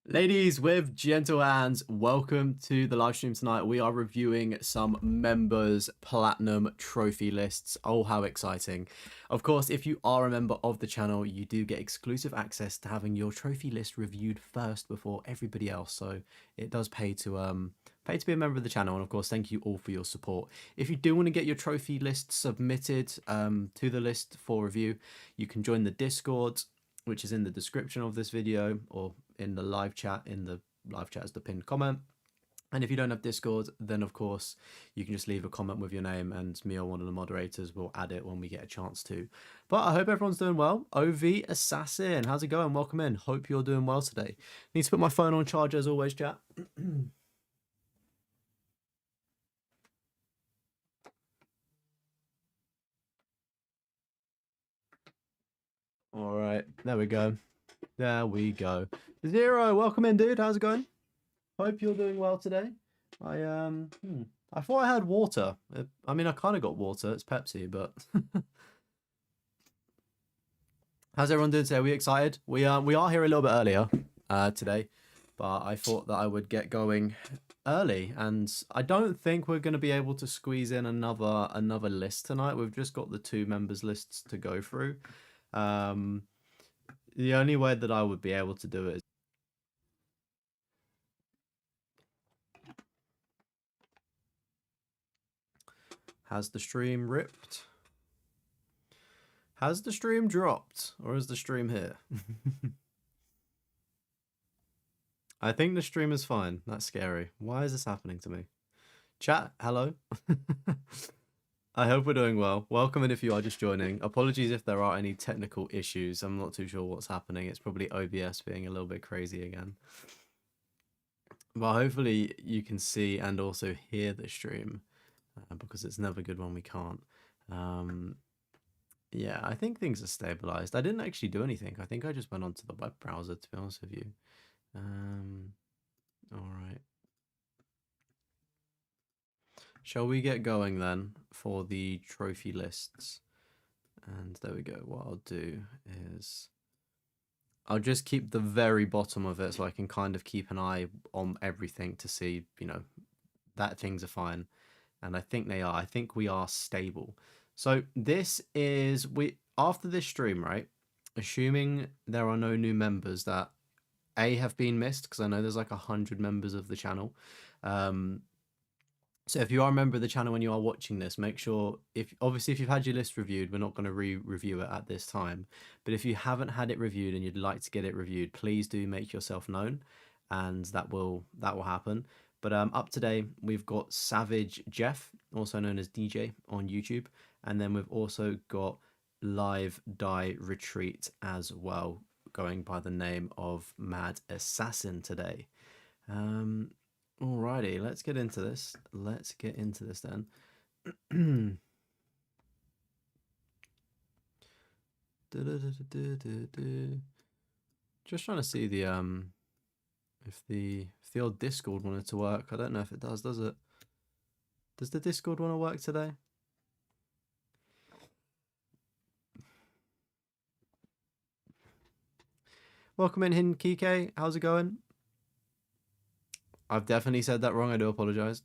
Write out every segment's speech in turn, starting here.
Ladies with gentle hands, welcome to the live stream tonight. We are reviewing some members platinum trophy lists. Oh, how exciting. Of course, if you are a member of the channel, you do get exclusive access to having your trophy list reviewed first before everybody else. So it does pay to be a member of the channel. And of course, thank you all for your support. If you do want to get your trophy list submitted to the list for review, you can join the Discord, which is in the description of this video, or in the live chat as the pinned comment. And if you don't have Discord, then of course you can just leave a comment with your name and me or one of the moderators will add it when we get a chance to. But I hope everyone's doing well. OV Assassin, how's it going? Welcome in. Hope you're doing well today. Need to put my phone on charge as always, chat. All right, there we go. There we go. Zero, welcome in, dude. How's it going? Hope you're doing well today. I thought I had water. I mean, I kind of got water. It's Pepsi, but how's everyone doing today? Are we excited? We are here a little bit earlier today, but I thought that I would get going early, and I don't think we're going to be able to squeeze in another list tonight. We've just got the 2 members lists to go through. The only way that I would be able to do it is has the stream ripped? Has the stream dropped? Or is the stream here? I think the stream is fine. That's scary. Why is this happening to me? Chat, hello. I hope we're doing well. Welcome in if you are just joining. Apologies if there are any technical issues. I'm not too sure what's happening. It's probably OBS being a little bit crazy again. But hopefully you can see and also hear the stream, because it's never good when we can't. Yeah, I think things are stabilized. I didn't actually do anything. I think I just went onto the web browser, to be honest with you. All right. Shall we get going then for the trophy lists? And there we go. What I'll do is I'll just keep the very bottom of it so I can kind of keep an eye on everything to see, you know, that things are fine. And I think they are. I think we are stable. So this is, after this stream, right? Assuming there are no new members that have been missed, because I know there's like 100 members of the channel. So if you are a member of the channel when you are watching this, make sure, obviously if you've had your list reviewed, we're not going to review it at this time. But if you haven't had it reviewed and you'd like to get it reviewed, please do make yourself known, and that will happen. But up today, we've got Savage Jeff, also known as DJ on YouTube. And then we've also got Live Die Retreat as well, going by the name of Mad Assassin today. Alrighty, let's get into this. Let's get into this then. Just trying to see the if the old Discord wanted to work. I don't know if it does it? Does the Discord want to work today? Welcome in, Hin Kike. How's it going? I've definitely said that wrong. I do apologize.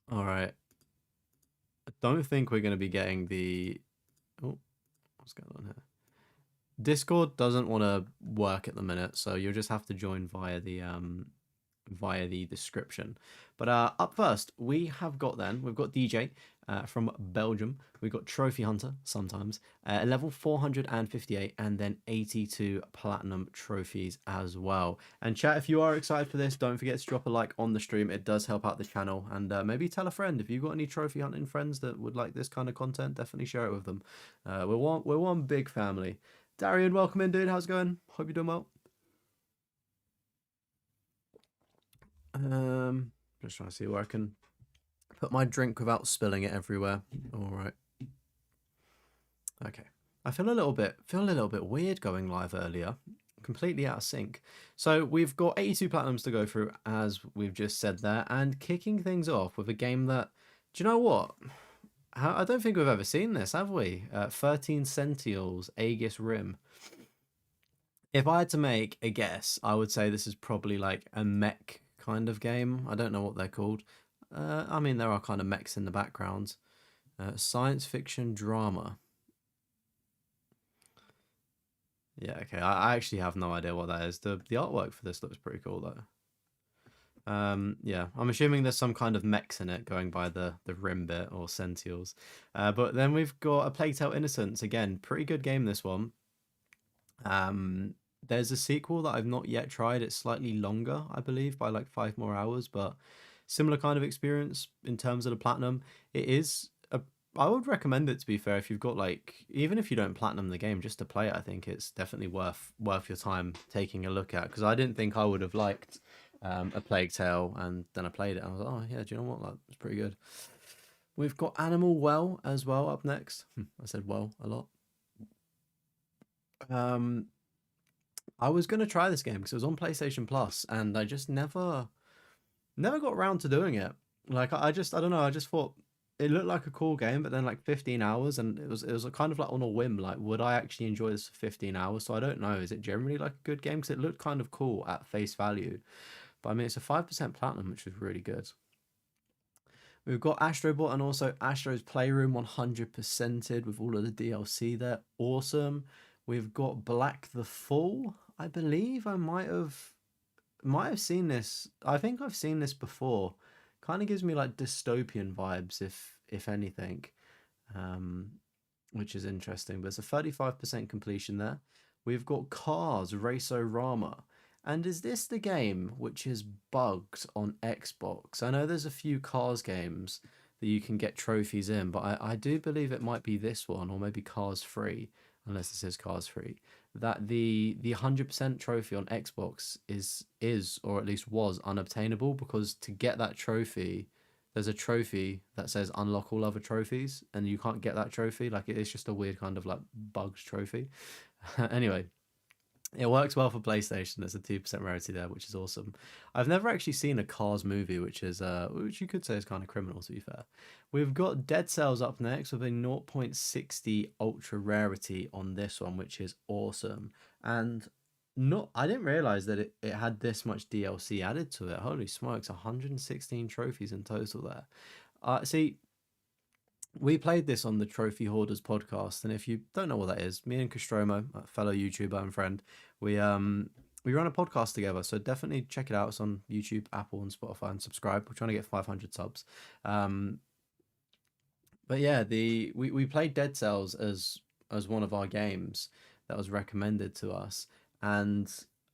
All right. I don't think we're going to be getting the... Oh, what's going on here? Discord doesn't want to work at the minute, so you'll just have to join via the description. But up first, we've got DJ from Belgium. We've got Trophy Hunter, sometimes, level 458, and then 82 platinum trophies as well. And chat, if you are excited for this, don't forget to drop a like on the stream. It does help out the channel. And maybe tell a friend. If you've got any trophy hunting friends that would like this kind of content, definitely share it with them. We're one big family. Darian, welcome in, dude. How's it going? Hope you're doing well. Just trying to see where I can put my drink without spilling it everywhere. All right. Okay. I feel a little bit weird going live earlier. Completely out of sync. So we've got 82 platinums to go through, as we've just said there, and kicking things off with a game that, do you know what? I don't think we've ever seen this, have we? 13 Sentinels, Aegis Rim. If I had to make a guess, I would say this is probably like a mech kind of game. I don't know what they're called. I mean, there are kind of mechs in the background. Science fiction drama. Yeah, okay. I actually have no idea what that is. The artwork for this looks pretty cool though. Yeah, I'm assuming there's some kind of mechs in it going by the rim bit or Centials. But then we've got a Plague Tale Innocence. Again, pretty good game this one. Um, there's a sequel that I've not yet tried. It's slightly longer, I believe, by like 5 more hours, but similar kind of experience in terms of the platinum. It is a, I would recommend it, to be fair, if you've got like, even if you don't platinum the game, just to play it, I think it's definitely worth your time taking a look at, because I didn't think I would have liked a Plague Tale, and then I played it and I was like, oh yeah, do you know what? That was pretty good. We've got Animal Well as well up next. I said well a lot. Um, I was gonna try this game because it was on PlayStation Plus, and I just never got around to doing it. Like I don't know. I just thought it looked like a cool game, but then like 15 hours, and it was kind of like on a whim. Like, would I actually enjoy this for 15 hours? So I don't know. Is it generally like a good game? Because it looked kind of cool at face value, but I mean, it's a 5% platinum, which is really good. We've got Astrobot and also Astro's Playroom 100%ed with all of the DLC there. Awesome. We've got Black the Fall. I believe I might have seen this. I think I've seen this before. Kind of gives me like dystopian vibes, if anything, um, which is interesting. But it's a 35% completion there. We've got Cars Race-O-Rama. And is this the game which is bugged on Xbox? I know there's a few Cars games that you can get trophies in, but I do believe it might be this one, or maybe Cars 3, unless it says Cars 3, that the 100% trophy on Xbox is or at least was unobtainable, because to get that trophy, there's a trophy that says unlock all other trophies, and you can't get that trophy. Like, it's just a weird kind of like bugged trophy. Anyway, it works well for PlayStation. There's a 2% rarity there, which is awesome. I've never actually seen a Cars movie, which you could say is kind of criminal, to be fair. We've got Dead Cells up next with a 0.60 ultra rarity on this one, which is awesome. And not I didn't realize that it had this much DLC added to it. Holy smokes, 116 trophies in total there. See, we played this on the Trophy Hoarders podcast, and if you don't know what that is, me and Castromo, a fellow YouTuber and friend, we run a podcast together. So definitely check it out. It's on YouTube, Apple, and Spotify, and subscribe. We're trying to get 500 subs. Um, but yeah, we played Dead Cells as one of our games that was recommended to us, and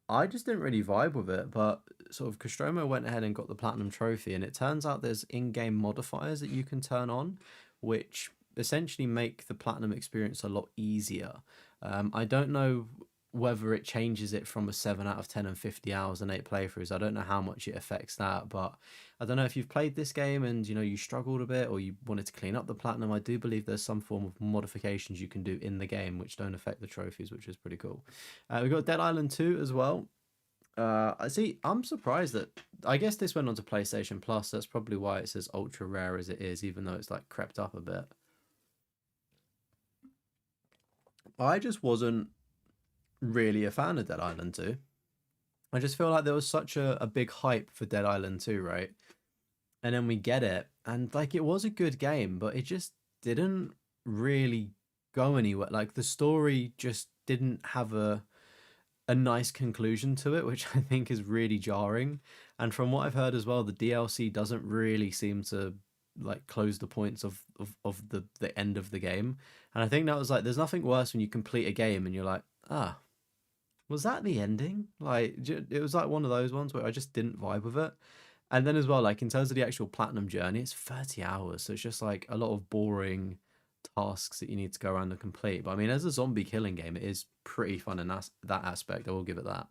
I just didn't really vibe with it. But sort of Castromo went ahead and got the platinum trophy, and it turns out there's in-game modifiers that you can turn on, which essentially make the platinum experience a lot easier. I don't know whether it changes it from a 7 out of 10 and 50 hours and 8 playthroughs. I don't know how much it affects that, but I don't know if you've played this game and you struggled a bit, or you wanted to clean up the platinum. I do believe there's some form of modifications you can do in the game which don't affect the trophies, which is pretty cool. We've got Dead Island 2 as well. I see. I'm surprised that I guess this went onto PlayStation Plus. That's probably why it says ultra rare as it is, even though it's like crept up a bit. I just wasn't really a fan of Dead Island 2. I just feel like there was such a big hype for Dead Island 2, right? And then we get it, and like it was a good game, but it just didn't really go anywhere. Like the story just didn't have a nice conclusion to it, which I think is really jarring. And from what I've heard as well, the DLC doesn't really seem to like close the points of the end of the game. And I think that was like, there's nothing worse when you complete a game and you're like, ah, was that the ending? Like, it was like one of those ones where I just didn't vibe with it. And then as well, like in terms of the actual platinum journey, it's 30 hours. So it's just like a lot of boring tasks that you need to go around and complete. But I mean, as a zombie killing game, it is pretty fun in that aspect. I will give it that.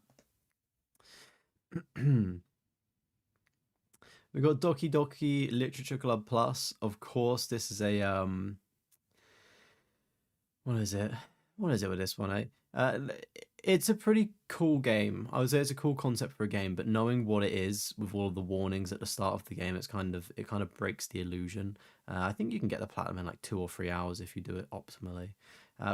We got Doki Doki Literature Club Plus. Of course, this is a what is it? What is it with this one, eh? It's a pretty cool game. I would say it's a cool concept for a game, but knowing what it is with all of the warnings at the start of the game, it kind of breaks the illusion. I think you can get the platinum in like 2 or 3 hours if you do it optimally.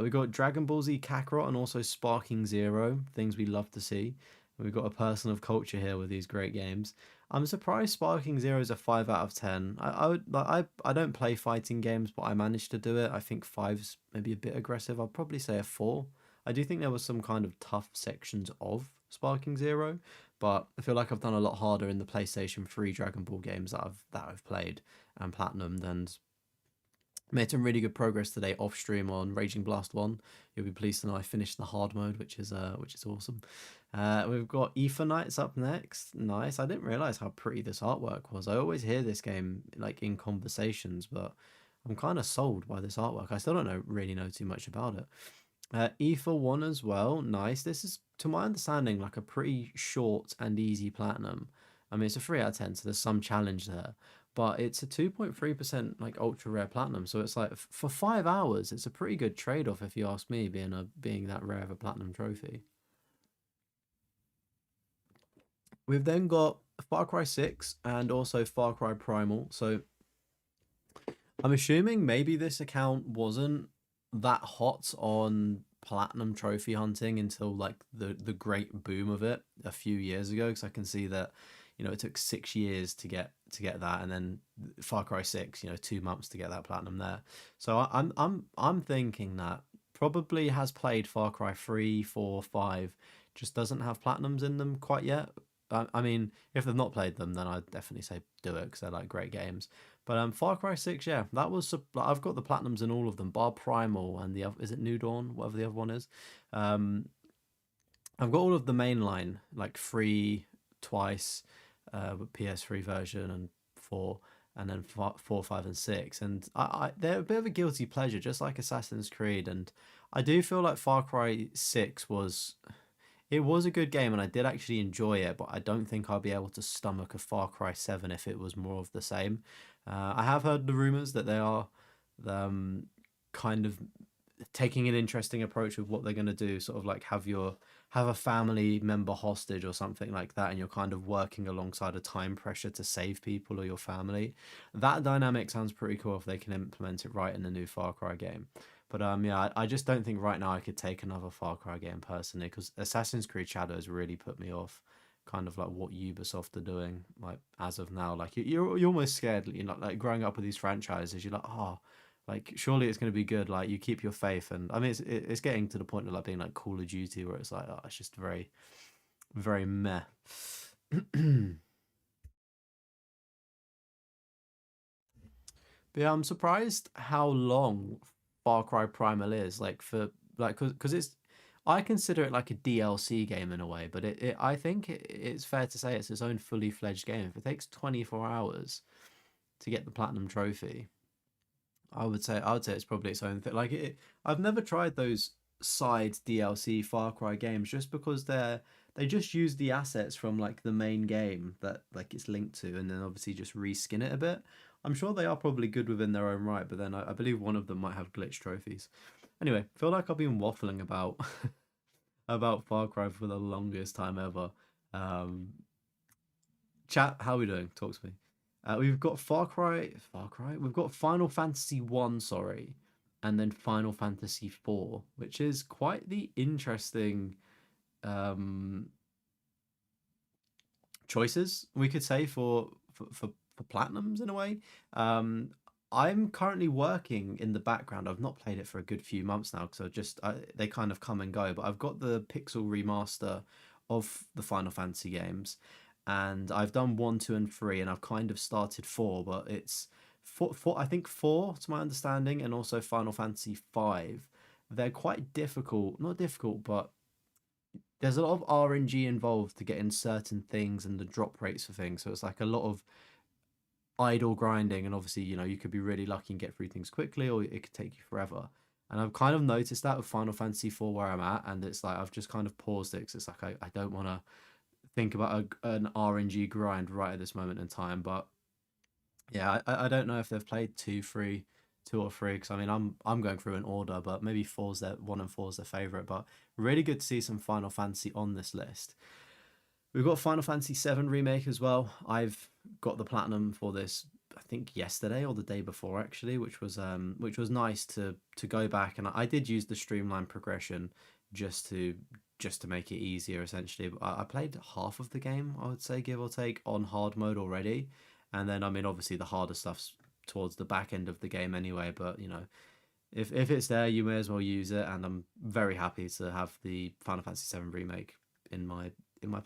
We've got Dragon Ball Z Kakarot and also Sparking Zero, things we love to see. We've got a person of culture here with these great games. I'm surprised Sparking Zero is a 5 out of 10. I would like I don't play fighting games, but I managed to do it. I think five's maybe a bit aggressive. I'll probably say a 4. I do think there was some kind of tough sections of Sparking Zero, but I feel like I've done a lot harder in the PlayStation 3 Dragon Ball games that I've played and platinum than made some really good progress today off stream on Raging Blast 1. You'll be pleased to know I finished the hard mode, which is awesome. We've got Ether Knights up next. Nice. I didn't realize how pretty this artwork was. I always hear this game like in conversations, but I'm kind of sold by this artwork. I still don't really know too much about it. Ether 1 as well. Nice. This is, to my understanding, like a pretty short and easy platinum. I mean, it's a 3 out of 10, so there's some challenge there. But it's a 2.3% like ultra rare platinum. So it's like for 5 hours, it's a pretty good trade-off if you ask me, being that rare of a platinum trophy. We've then got Far Cry 6 and also Far Cry Primal. So I'm assuming maybe this account wasn't that hot on platinum trophy hunting until like the great boom of it a few years ago, because I can see that it took 6 years to get that, and then Far Cry 6, 2 months to get that platinum there. So I'm thinking that probably has played Far Cry 3, 4, 5, just doesn't have platinums in them quite yet. I mean, if they've not played them, then I'd definitely say do it because they're like great games. But Far Cry 6, yeah, that was I've got the platinums in all of them, bar Primal and the other, is it New Dawn, whatever the other one is. I've got all of the mainline, like 3 twice, with PS3 version and 4, and then 4, 5, and 6. And they're a bit of a guilty pleasure, just like Assassin's Creed. And I do feel like Far Cry 6 was a good game, and I did actually enjoy it, but I don't think I'll be able to stomach a Far Cry 7 if it was more of the same. I have heard the rumors that they are kind of taking an interesting approach with what they're going to do, sort of like have a family member hostage or something like that, and you're kind of working alongside a time pressure to save people or your family. That dynamic sounds pretty cool if they can implement it right in the new Far Cry game. But yeah, I just don't think right now I could take another Far Cry game personally, because Assassin's Creed Shadows really put me off kind of like what Ubisoft are doing like as of now. Like you're almost scared, like growing up with these franchises, you're like, oh, like surely it's going to be good. Like you keep your faith, and I mean it's getting to the point of like being like Call of Duty, where it's like, oh, it's just very, very meh. But yeah, I'm surprised how long Far Cry Primal is. Like for like because I consider it like a DLC game in a way, but I think it's fair to say it's its own fully fledged game. If it takes 24 hours to get the platinum trophy, I would say it's probably its own thing. Like I've never tried those side DLC Far Cry games just because they just use the assets from like the main game that like it's linked to, and then obviously just reskin it a bit. I'm sure they are probably good within their own right, but then I believe one of them might have glitch trophies. Anyway, feel like I've been waffling about about Far Cry for the longest time ever. Um, Chat, how are we doing? Talk to me. We've got Far Cry. We've got Final Fantasy 1, sorry, and then Final Fantasy 4, which is quite the interesting um, choices we could say for platinums in a way. Um, I'm currently working in the background. I've not played it for a good few months now because they kind of come and go. But I've got the pixel remaster of the Final Fantasy games, and I've done 1, 2, and 3, and I've kind of started 4, but it's four. I think 4, to my understanding, and also Final Fantasy 5. They're quite difficult, not difficult, but there's a lot of RNG involved to get in certain things and the drop rates for things. So it's like a lot of idle grinding, and obviously you could be really lucky and get through things quickly, or it could take you forever. And I've kind of noticed that with Final Fantasy 4 where I'm at, and it's like I've just kind of paused it because it's like I don't want to think about an RNG grind right at this moment in time. But yeah, I don't know if they've played 2 or 3, because I mean I'm going through an order, but maybe 1 and 4's their favorite. But really good to see some Final Fantasy on this list. We've got Final Fantasy 7 remake as well. I've got the platinum for this I think yesterday or the day before actually, which was nice to go back, and I did use the streamlined progression just to just to make it easier essentially. But I played half of the game, I would say, give or take, on hard mode already, and then I mean obviously the harder stuff's towards the back end of the game anyway. But you know, if it's there, you may as well use it, and I'm very happy to have the Final Fantasy VII remake in my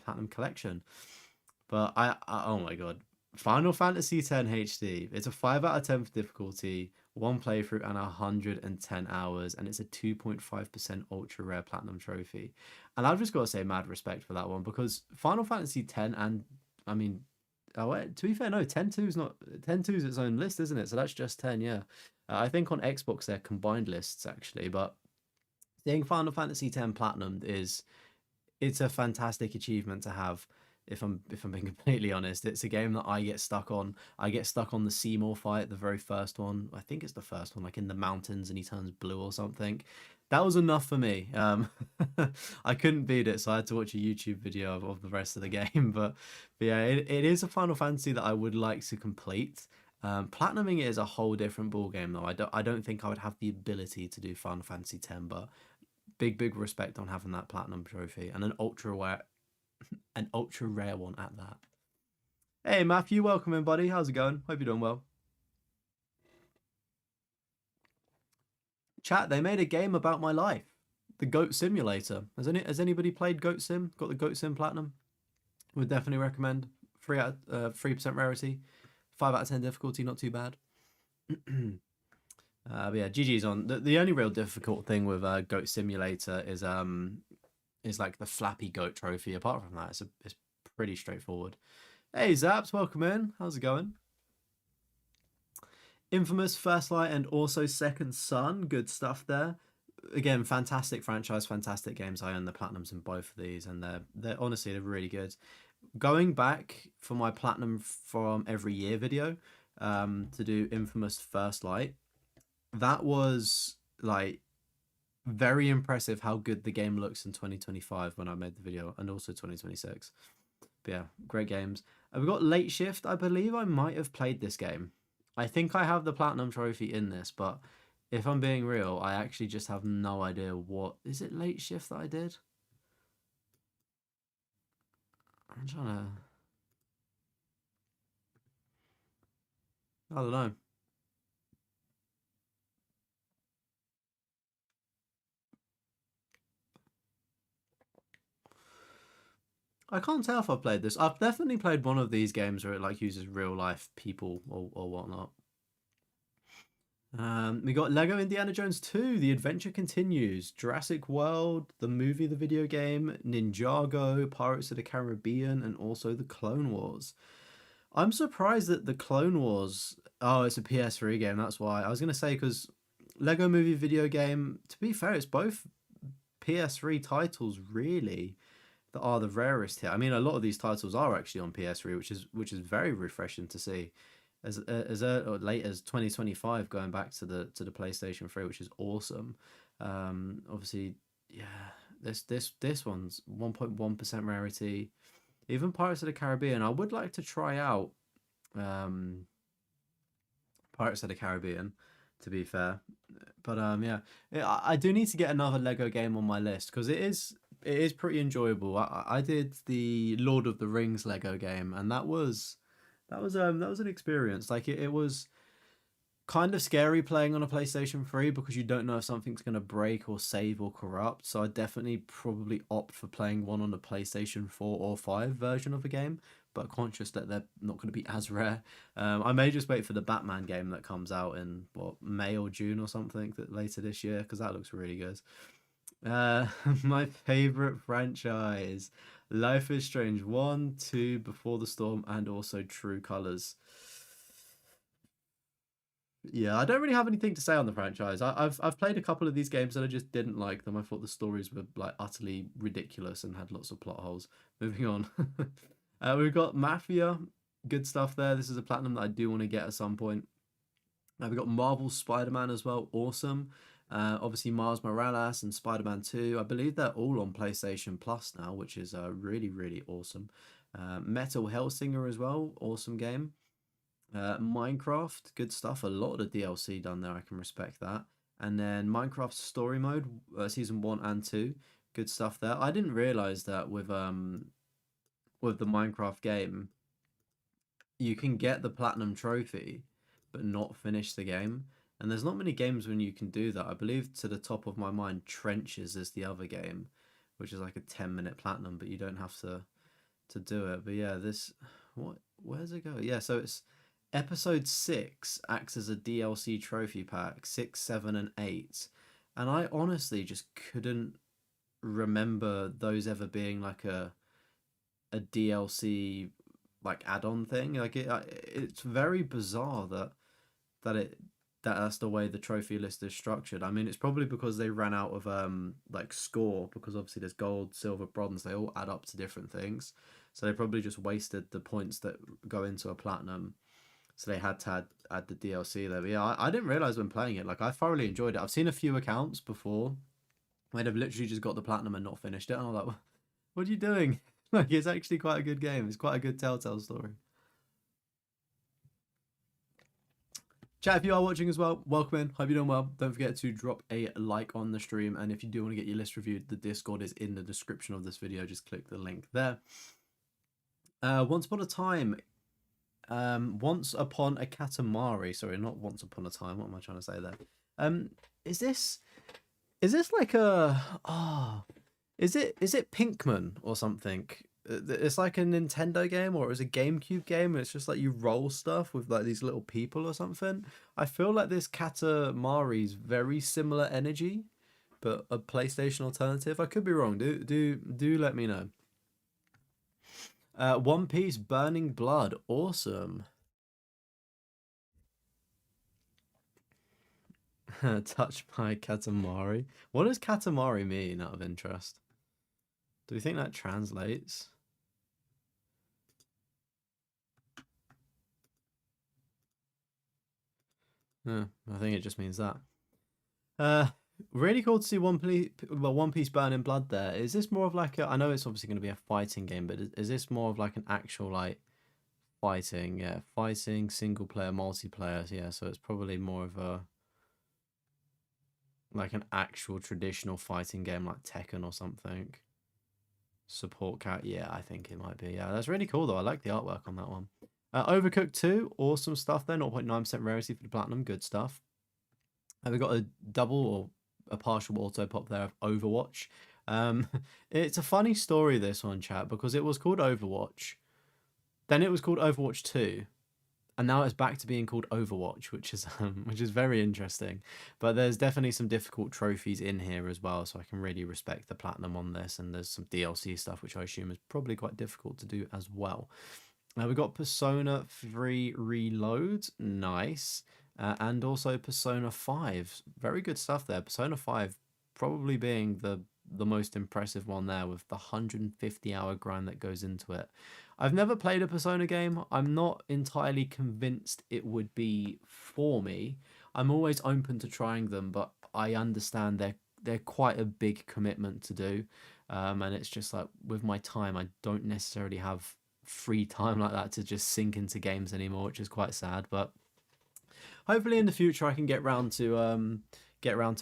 platinum collection. But oh my god, Final Fantasy X HD. It's a 5 out of 10 for difficulty, one playthrough, and 110 hours, and it's a 2.5% ultra rare platinum trophy. And I've just got to say, mad respect for that one, because Final Fantasy X, and I mean, oh, to be fair, no, 10.2 is not 10.2 is its own list, isn't it? So that's just 10, yeah. I think on Xbox they're combined lists actually, but seeing Final Fantasy X Platinum is it's a fantastic achievement to have. If I'm being completely honest, it's a game that I get stuck on. I get stuck on the Seymour fight, the very first one. I think it's the first one, like in the mountains, and he turns blue or something. That was enough for me. I couldn't beat it, so I had to watch a YouTube video of the rest of the game. But yeah, it is a Final Fantasy that I would like to complete. Platinuming it is a whole different ball game, though. I don't think I would have the ability to do Final Fantasy X, but big respect on having that platinum trophy and an ultra rare one at that. Hey Matthew, welcome in, buddy. How's it going? Hope you're doing well. Chat, they made a game about my life. The Goat Simulator. Has anybody played Goat Sim? Got the Goat Sim Platinum? Would definitely recommend. 3% rarity, 5 out of 10 difficulty, not too bad. But yeah, GG's on. The only real difficult thing with Goat Simulator is like the Flappy Goat trophy. Apart from that, it's pretty straightforward. Hey Zaps, welcome in. How's it going? Infamous, First Light, and also Second Son. Good stuff there. Again, fantastic franchise, fantastic games. I own the platinums in both of these, and they're honestly they're really good. Going back for my platinum from every year video, to do Infamous First Light, that was like very impressive how good the game looks in 2025 when I made the video, and also 2026. But yeah, great games. We've got Late Shift. I believe I might have played this game. I think I have the platinum trophy in this, but if I'm being real, I actually just have no idea what is it. Late Shift that I did. I'm trying to. I don't know. I can't tell if I've played this. I've definitely played one of these games where it like uses real life people or whatnot. We got Lego Indiana Jones 2, The Adventure Continues, Jurassic World, the movie, the video game, Ninjago, Pirates of the Caribbean, and also the Clone Wars. I'm surprised that the Clone Wars. Oh, it's a PS3 game. That's why I was gonna say because Lego Movie video game. To be fair, it's both PS3 titles really that are the rarest here. I mean, a lot of these titles are actually on PS3, which is very refreshing to see. Or late as 2025, going back to the PlayStation 3, which is awesome. Obviously, yeah, this one's 1.1% rarity. Even Pirates of the Caribbean, I would like to try out Pirates of the Caribbean, to be fair. But yeah, I do need to get another Lego game on my list because it is pretty enjoyable. I did the Lord of the Rings Lego game, and that was an experience. Like it was kind of scary playing on a PlayStation 3 because you don't know if something's going to break or save or corrupt. So I definitely probably opt for playing one on the PlayStation 4 or 5 version of a game, but conscious that they're not going to be as rare. I may just wait for the Batman game that comes out in May or June or something later this year because that looks really good. My favorite franchise, Life is Strange 1, 2, Before the Storm, and also True Colors. Yeah, I don't really have anything to say on the franchise. I've played a couple of these games and I just didn't like them. I thought the stories were like utterly ridiculous and had lots of plot holes. Moving on. We've got Mafia, good stuff there. This is a platinum that I do want to get at some point. We've got Marvel Spider-Man as well, awesome. Obviously Miles Morales and Spider-Man 2. I believe they're all on PlayStation Plus now, which is really awesome. Metal Hellsinger as well, awesome game. Minecraft, good stuff. A lot of the DLC done there. I can respect that. And then Minecraft Story Mode, season 1 and 2, good stuff there. I didn't realize that with the Minecraft game, you can get the platinum trophy, but not finish the game. And there's not many games when you can do that. I believe, to the top of my mind, Trenches is the other game, which is like a 10-minute platinum, but you don't have to do it. But yeah, this where's it go? Yeah, so it's episode 6 acts as a DLC trophy pack, 6, 7, and 8. And I honestly just couldn't remember those ever being like a DLC like add-on thing. Like it's very bizarre that it that's the way the trophy list is structured. I mean, it's probably because they ran out of like score, because obviously there's gold, silver, bronze. They all add up to different things. So they probably just wasted the points that go into a platinum. So they had to add the DLC there. But yeah, I didn't realize when playing it. Like, I thoroughly enjoyed it. I've seen a few accounts before where they've literally just got the platinum and not finished it. And I'm like, what are you doing? Like, it's actually quite a good game. It's quite a good Telltale story. Chat, if you are watching as well, welcome in. Hope you're doing well. Don't forget to drop a like on the stream. And if you do want to get your list reviewed, the Discord is in the description of this video. Just click the link there. Once upon a time, once upon a Katamari. Sorry, not once upon a time. What am I trying to say there? Is this like a is it Pinkman or something? It's like a Nintendo game, or it was a GameCube game, and it's just like you roll stuff with like these little people or something. I feel like this Katamari's very similar energy, but a PlayStation alternative. I could be wrong. Do let me know. One Piece Burning Blood, awesome. Touched by Katamari. What does Katamari mean, out of interest? Do we think that translates? No, I think it just means that. Really cool to see One Piece Burning Blood there. Is this more of like a, I know it's obviously going to be a fighting game, but is this more of like an actual like fighting? Yeah, fighting, single player, multiplayer. Yeah, so it's probably more of a like an actual traditional fighting game like Tekken or something. Support cat, yeah, I think it might be. Yeah, that's really cool though. I like the artwork on that one. Overcooked 2, awesome stuff there. 0.9% rarity for the platinum, good stuff. We got a double or a partial auto pop there of Overwatch. It's a funny story, this one, chat, because it was called Overwatch, then it was called Overwatch 2, and now it's back to being called Overwatch, which is very interesting. But there's definitely some difficult trophies in here as well, so I can really respect the platinum on this. And there's some DLC stuff which I assume is probably quite difficult to do as well. Now we got Persona 3 Reload, nice, and also Persona 5, very good stuff there. Persona 5 probably being the most impressive one there, with the 150-hour grind that goes into it. I've never played a Persona game. I'm not entirely convinced it would be for me. I'm always open to trying them, but I understand they're quite a big commitment to do. And it's just like, with my time, I don't necessarily have free time like that to just sink into games anymore, which is quite sad. But hopefully in the future I can get round to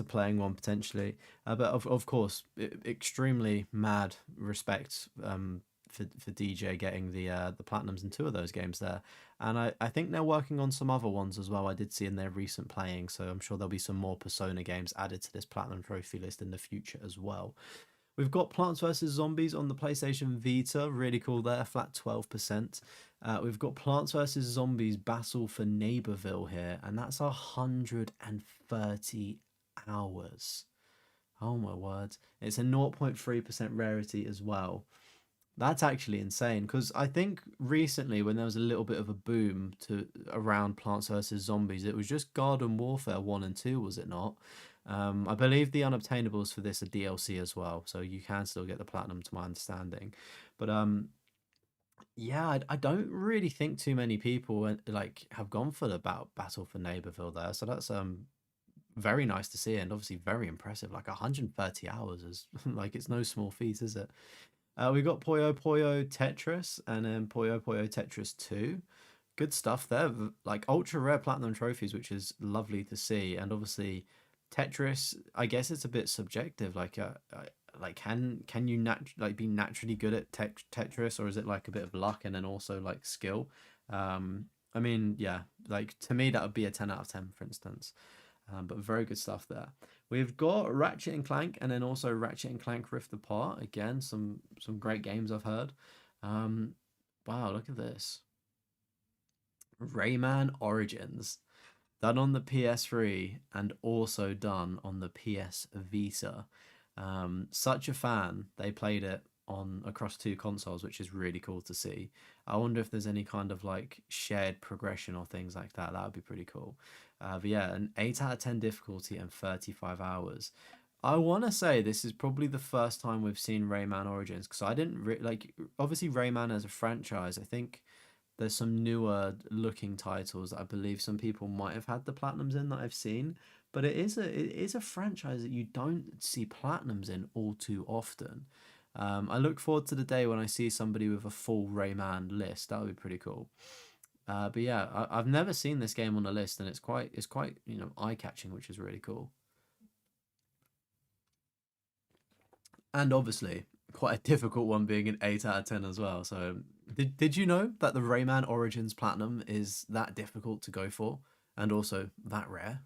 playing one potentially. But of course, extremely mad respect for DJ getting the platinums in 2 of those games there. And I think they're working on some other ones as well. I did see in their recent playing, so I'm sure there'll be some more Persona games added to this platinum trophy list in the future as well. We've got Plants vs. Zombies on the PlayStation Vita. Really cool there, flat 12%. We've got Plants vs. Zombies Battle for Neighborville here, and that's 130 hours. Oh my word. It's a 0.3% rarity as well. That's actually insane, because I think recently, when there was a little bit of a boom around Plants vs. Zombies, it was just Garden Warfare 1 and 2, was it not? I believe the unobtainables for this are DLC as well, so you can still get the platinum, to my understanding. But yeah, I don't really think too many people like have gone for the Battle for Neighborville there, so that's very nice to see, and obviously very impressive. Like 130 hours is like, it's no small feat, is it? We've got Puyo Puyo Tetris, and then Puyo Puyo Tetris 2. good stuff there. Like ultra rare platinum trophies, which is lovely to see. And obviously, Tetris. I guess it's a bit subjective. Like can you be naturally good at Tetris, or is it like a bit of luck and then also like skill? I mean, yeah, like to me that would be a 10 out of 10, for instance. But very good stuff there. We've got Ratchet and Clank, and then also Ratchet and Clank Rift Apart. Again, some great games I've heard. Um, wow, look at this. Rayman Origins, done on the PS3 and also done on the PS Vita. Such a fan. They played it on across two consoles, which is really cool to see. I wonder if there's any kind of like shared progression or things like that. That would be pretty cool. But yeah, an 8 out of 10 difficulty and 35 hours. I want to say this is probably the first time we've seen Rayman Origins, because I didn't like obviously Rayman as a franchise. I think there's some newer looking titles that I believe some people might have had the platinums in that I've seen, but it is a franchise that you don't see platinums in all too often. I look forward to the day when I see somebody with a full Rayman list. That would be pretty cool. But yeah, I've never seen this game on the list, and it's quite eye catching, which is really cool. And obviously quite a difficult one, being an 8 out of 10 as well. So did you know that the Rayman Origins Platinum is that difficult to go for, and also that rare?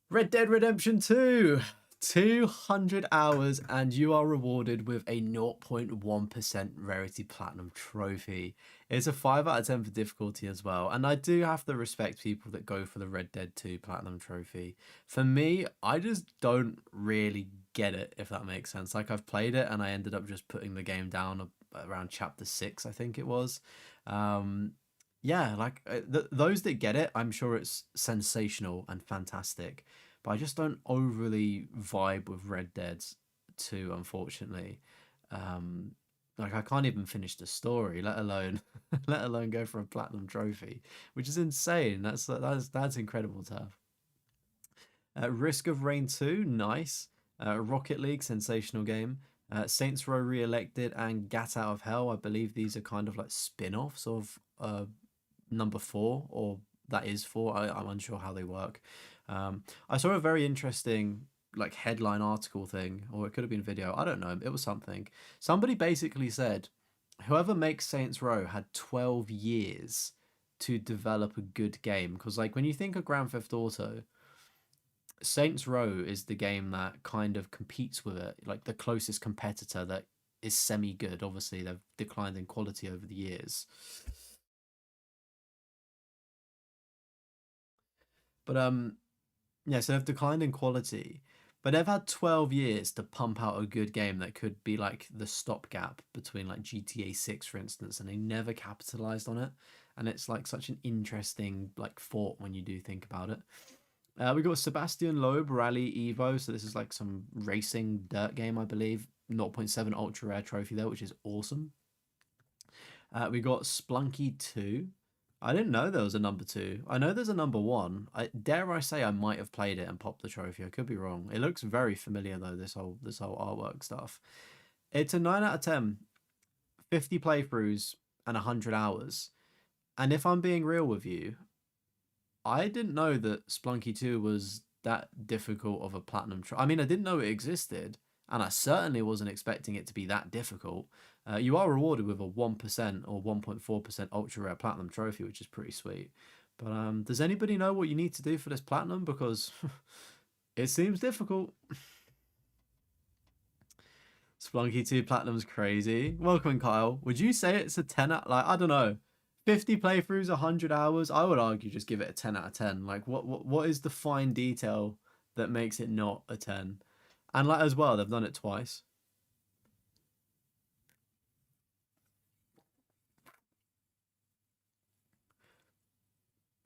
Red Dead Redemption 2, 200 hours, and you are rewarded with a 0.1% rarity platinum trophy. It's a 5 out of 10 for difficulty as well, and I do have to respect people that go for the Red Dead 2 platinum trophy. For me, I just don't really get it, if that makes sense. Like, I've played it and I ended up just putting the game down around chapter 6, I think it was. Yeah, like those that get it, I'm sure it's sensational and fantastic, but I just don't overly vibe with Red Dead 2, unfortunately. Um, like I can't even finish the story, let alone let alone go for a platinum trophy, which is insane. That's incredible to have. Risk of Rain 2, nice. Rocket League, sensational game. Saints Row Re-elected and Gat Out of Hell. I believe these are kind of like spin-offs of number 4, or that is 4. I'm unsure how they work. I saw a very interesting like headline article thing, or it could have been video. I don't know. It was something. Somebody basically said, whoever makes Saints Row had 12 years to develop a good game. Because like when you think of Grand Theft Auto, Saints Row is the game that kind of competes with it, like the closest competitor that is semi good. Obviously, they've declined in quality over the years. But yeah, so they've declined in quality, but they've had 12 years to pump out a good game that could be like the stopgap between like GTA 6, for instance, and they never capitalized on it. And it's like such an interesting like thought when you do think about it. We got Sebastian Loeb Rally Evo, so this is like some racing dirt game, I believe. 0 0.7 ultra rare trophy there, which is awesome. We got Splunky 2. I didn't know there was a number 2. I know there's a number 1. Dare I say I might have played it and popped the trophy. I could be wrong. It looks very familiar though, this whole artwork stuff. It's a 9 out of 10. 50 playthroughs and 100 hours. And if I'm being real with you, I didn't know that Splunky 2 was that difficult of a platinum. I mean, I didn't know it existed, and I certainly wasn't expecting it to be that difficult. You are rewarded with a 1% or 1.4% ultra rare platinum trophy, which is pretty sweet. But does anybody know what you need to do for this platinum? Because it seems difficult. Splunky 2 Platinum's crazy. Welcome, Kyle. Would you say it's a 10 out? Like, I don't know. 50 playthroughs, 100 hours. I would argue just give it a 10 out of 10. Like, what is the fine detail that makes it not a 10? And like as well, they've done it twice.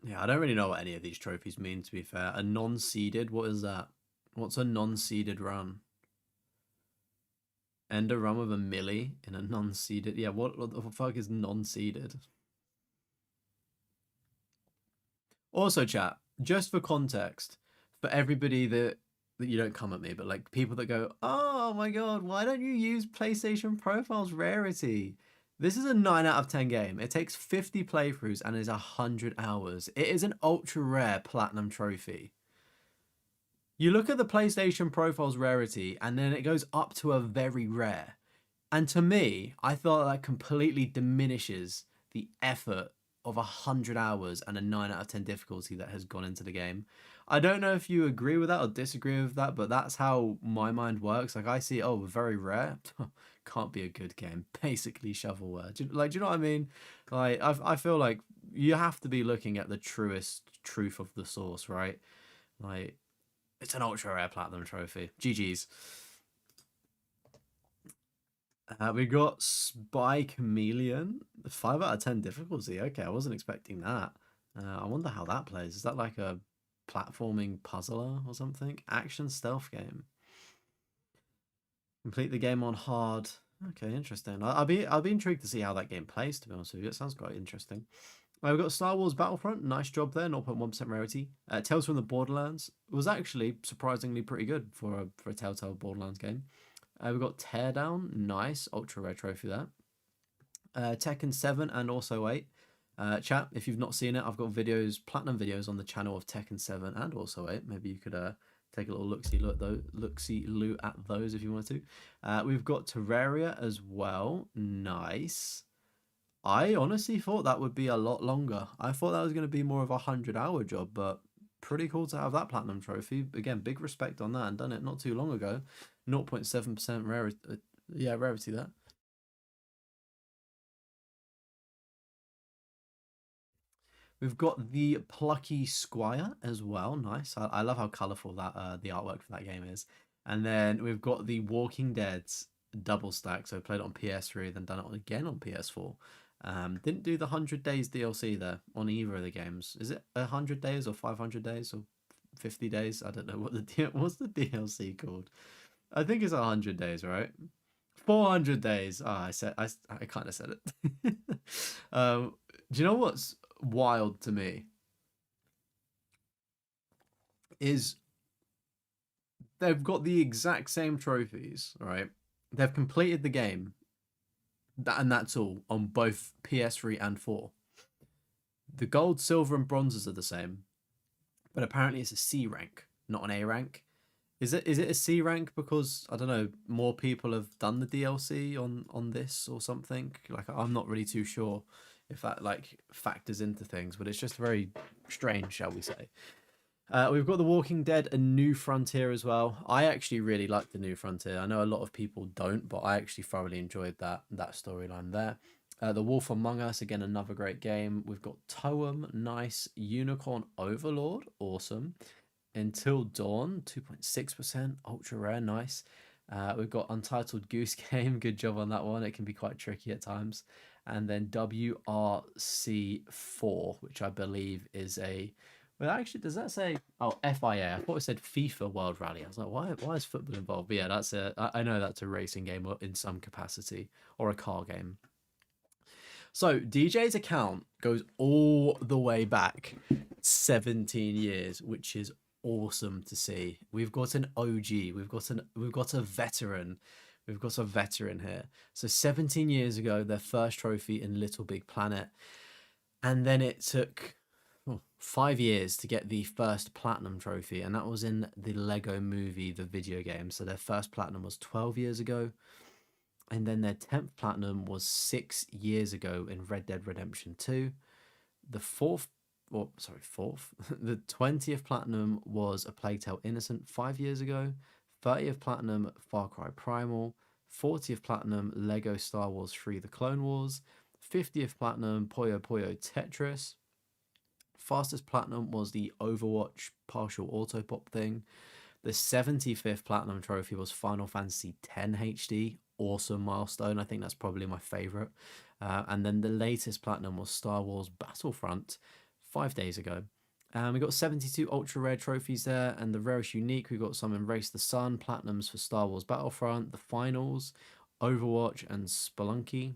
Yeah, I don't really know what any of these trophies mean, to be fair. A non-seeded, what is that? What's a non-seeded run? End a run with a millie in a non-seeded. Yeah, what the fuck is non-seeded? Also, chat, just for context, for everybody that you don't come at me, but like people that go, oh my god, why don't you use PlayStation Profile's rarity? This is a 9 out of 10 game. It takes 50 playthroughs and is 100 hours. It is an ultra rare platinum trophy. You look at the PlayStation Profile's rarity and then it goes up to a very rare. And to me, I thought that completely diminishes the effort of 100 hours and a 9 out of 10 difficulty that has gone into the game. I don't know if you agree with that or disagree with that, but that's how my mind works. Like, I see, oh, very rare. Can't be a good game. Basically shovelware. Do you know what I mean? Like, I feel like you have to be looking at the truth of the source, right? Like, it's an ultra rare platinum trophy. GG's. We got Spy Chameleon, 5 out of 10 difficulty. Okay, I wasn't expecting that. I wonder how that plays. Is that like a platforming puzzler or something? Action stealth game. Complete the game on hard. Okay, interesting. I'll be intrigued to see how that game plays. To be honest with you, it sounds quite interesting. We've got Star Wars Battlefront. Nice job there. 0.1% rarity. Tales from the Borderlands was actually surprisingly pretty good for a Telltale Borderlands game. We've got Teardown, nice, ultra rare trophy there. Tekken 7 and also 8. Chat, if you've not seen it, I've got videos, platinum videos on the channel of Tekken 7 and also 8. Maybe you could take a little look-see loot at those if you wanted to. We've got Terraria as well, nice. I honestly thought that would be a lot longer. I thought that was going to be more of a 100-hour job, but pretty cool to have that platinum trophy. Again, big respect on that, and done it not too long ago. 0.7% rarity. Rarity there. We've got the Plucky Squire as well. Nice. I love how colourful that the artwork for that game is. And then we've got the Walking Dead's double stack. So played it on PS3, then done it again on PS4. Didn't do the 100 Days DLC there on either of the games. Is it 100 days or 500 days or 50 days? I don't know what's the DLC called. I think it's 100 days, right? 400 days. I kind of said it. Do you know what's wild to me? Is they've got the exact same trophies, right? They've completed the game, and that's all on both PS3 and 4. The gold, silver, and bronzes are the same, but apparently it's a C rank, not an A rank. Is it a C rank because I don't know, more people have done the DLC on this or something? Like, I'm not really too sure if that like factors into things, but it's just very strange, shall we say. We've got The Walking Dead: A New Frontier as well. I actually really like The New Frontier. I know a lot of people don't, but I actually thoroughly enjoyed that storyline there. The Wolf Among Us, again, another great game. We've got Toem, nice. Unicorn Overlord, awesome. Until Dawn, 2.6%, ultra rare, nice. We've got Untitled Goose Game, good job on that one. It can be quite tricky at times. And then WRC4, which I believe is a... Well, actually, does that say... Oh, FIA. I thought it said FIFA World Rally. I was like, why is football involved? But yeah, I know that's a racing game in some capacity, or a car game. So DJ's account goes all the way back 17 years, which is awesome to see. We've got an OG, we've got a veteran. We've got a veteran here. So 17 years ago, their first trophy in Little Big Planet. And then it took 5 years to get the first platinum trophy, and that was in the Lego Movie, the video game. So their first platinum was 12 years ago. And then their 10th platinum was 6 years ago in Red Dead Redemption 2. The 20th platinum was A Plague Tale Innocent 5 years ago. 30th platinum, Far Cry Primal. 40th platinum, Lego Star Wars 3 The Clone Wars. 50th platinum, Puyo Puyo Tetris. Fastest platinum was the Overwatch partial auto pop thing. The 75th platinum trophy was Final Fantasy X HD. Awesome milestone. I think that's probably my favorite. And then the latest platinum was Star Wars Battlefront 5 days ago. We got 72 ultra rare trophies there, and the rarest unique, we got some Embrace the Sun platinums for Star Wars Battlefront, the finals, Overwatch, and Spelunky.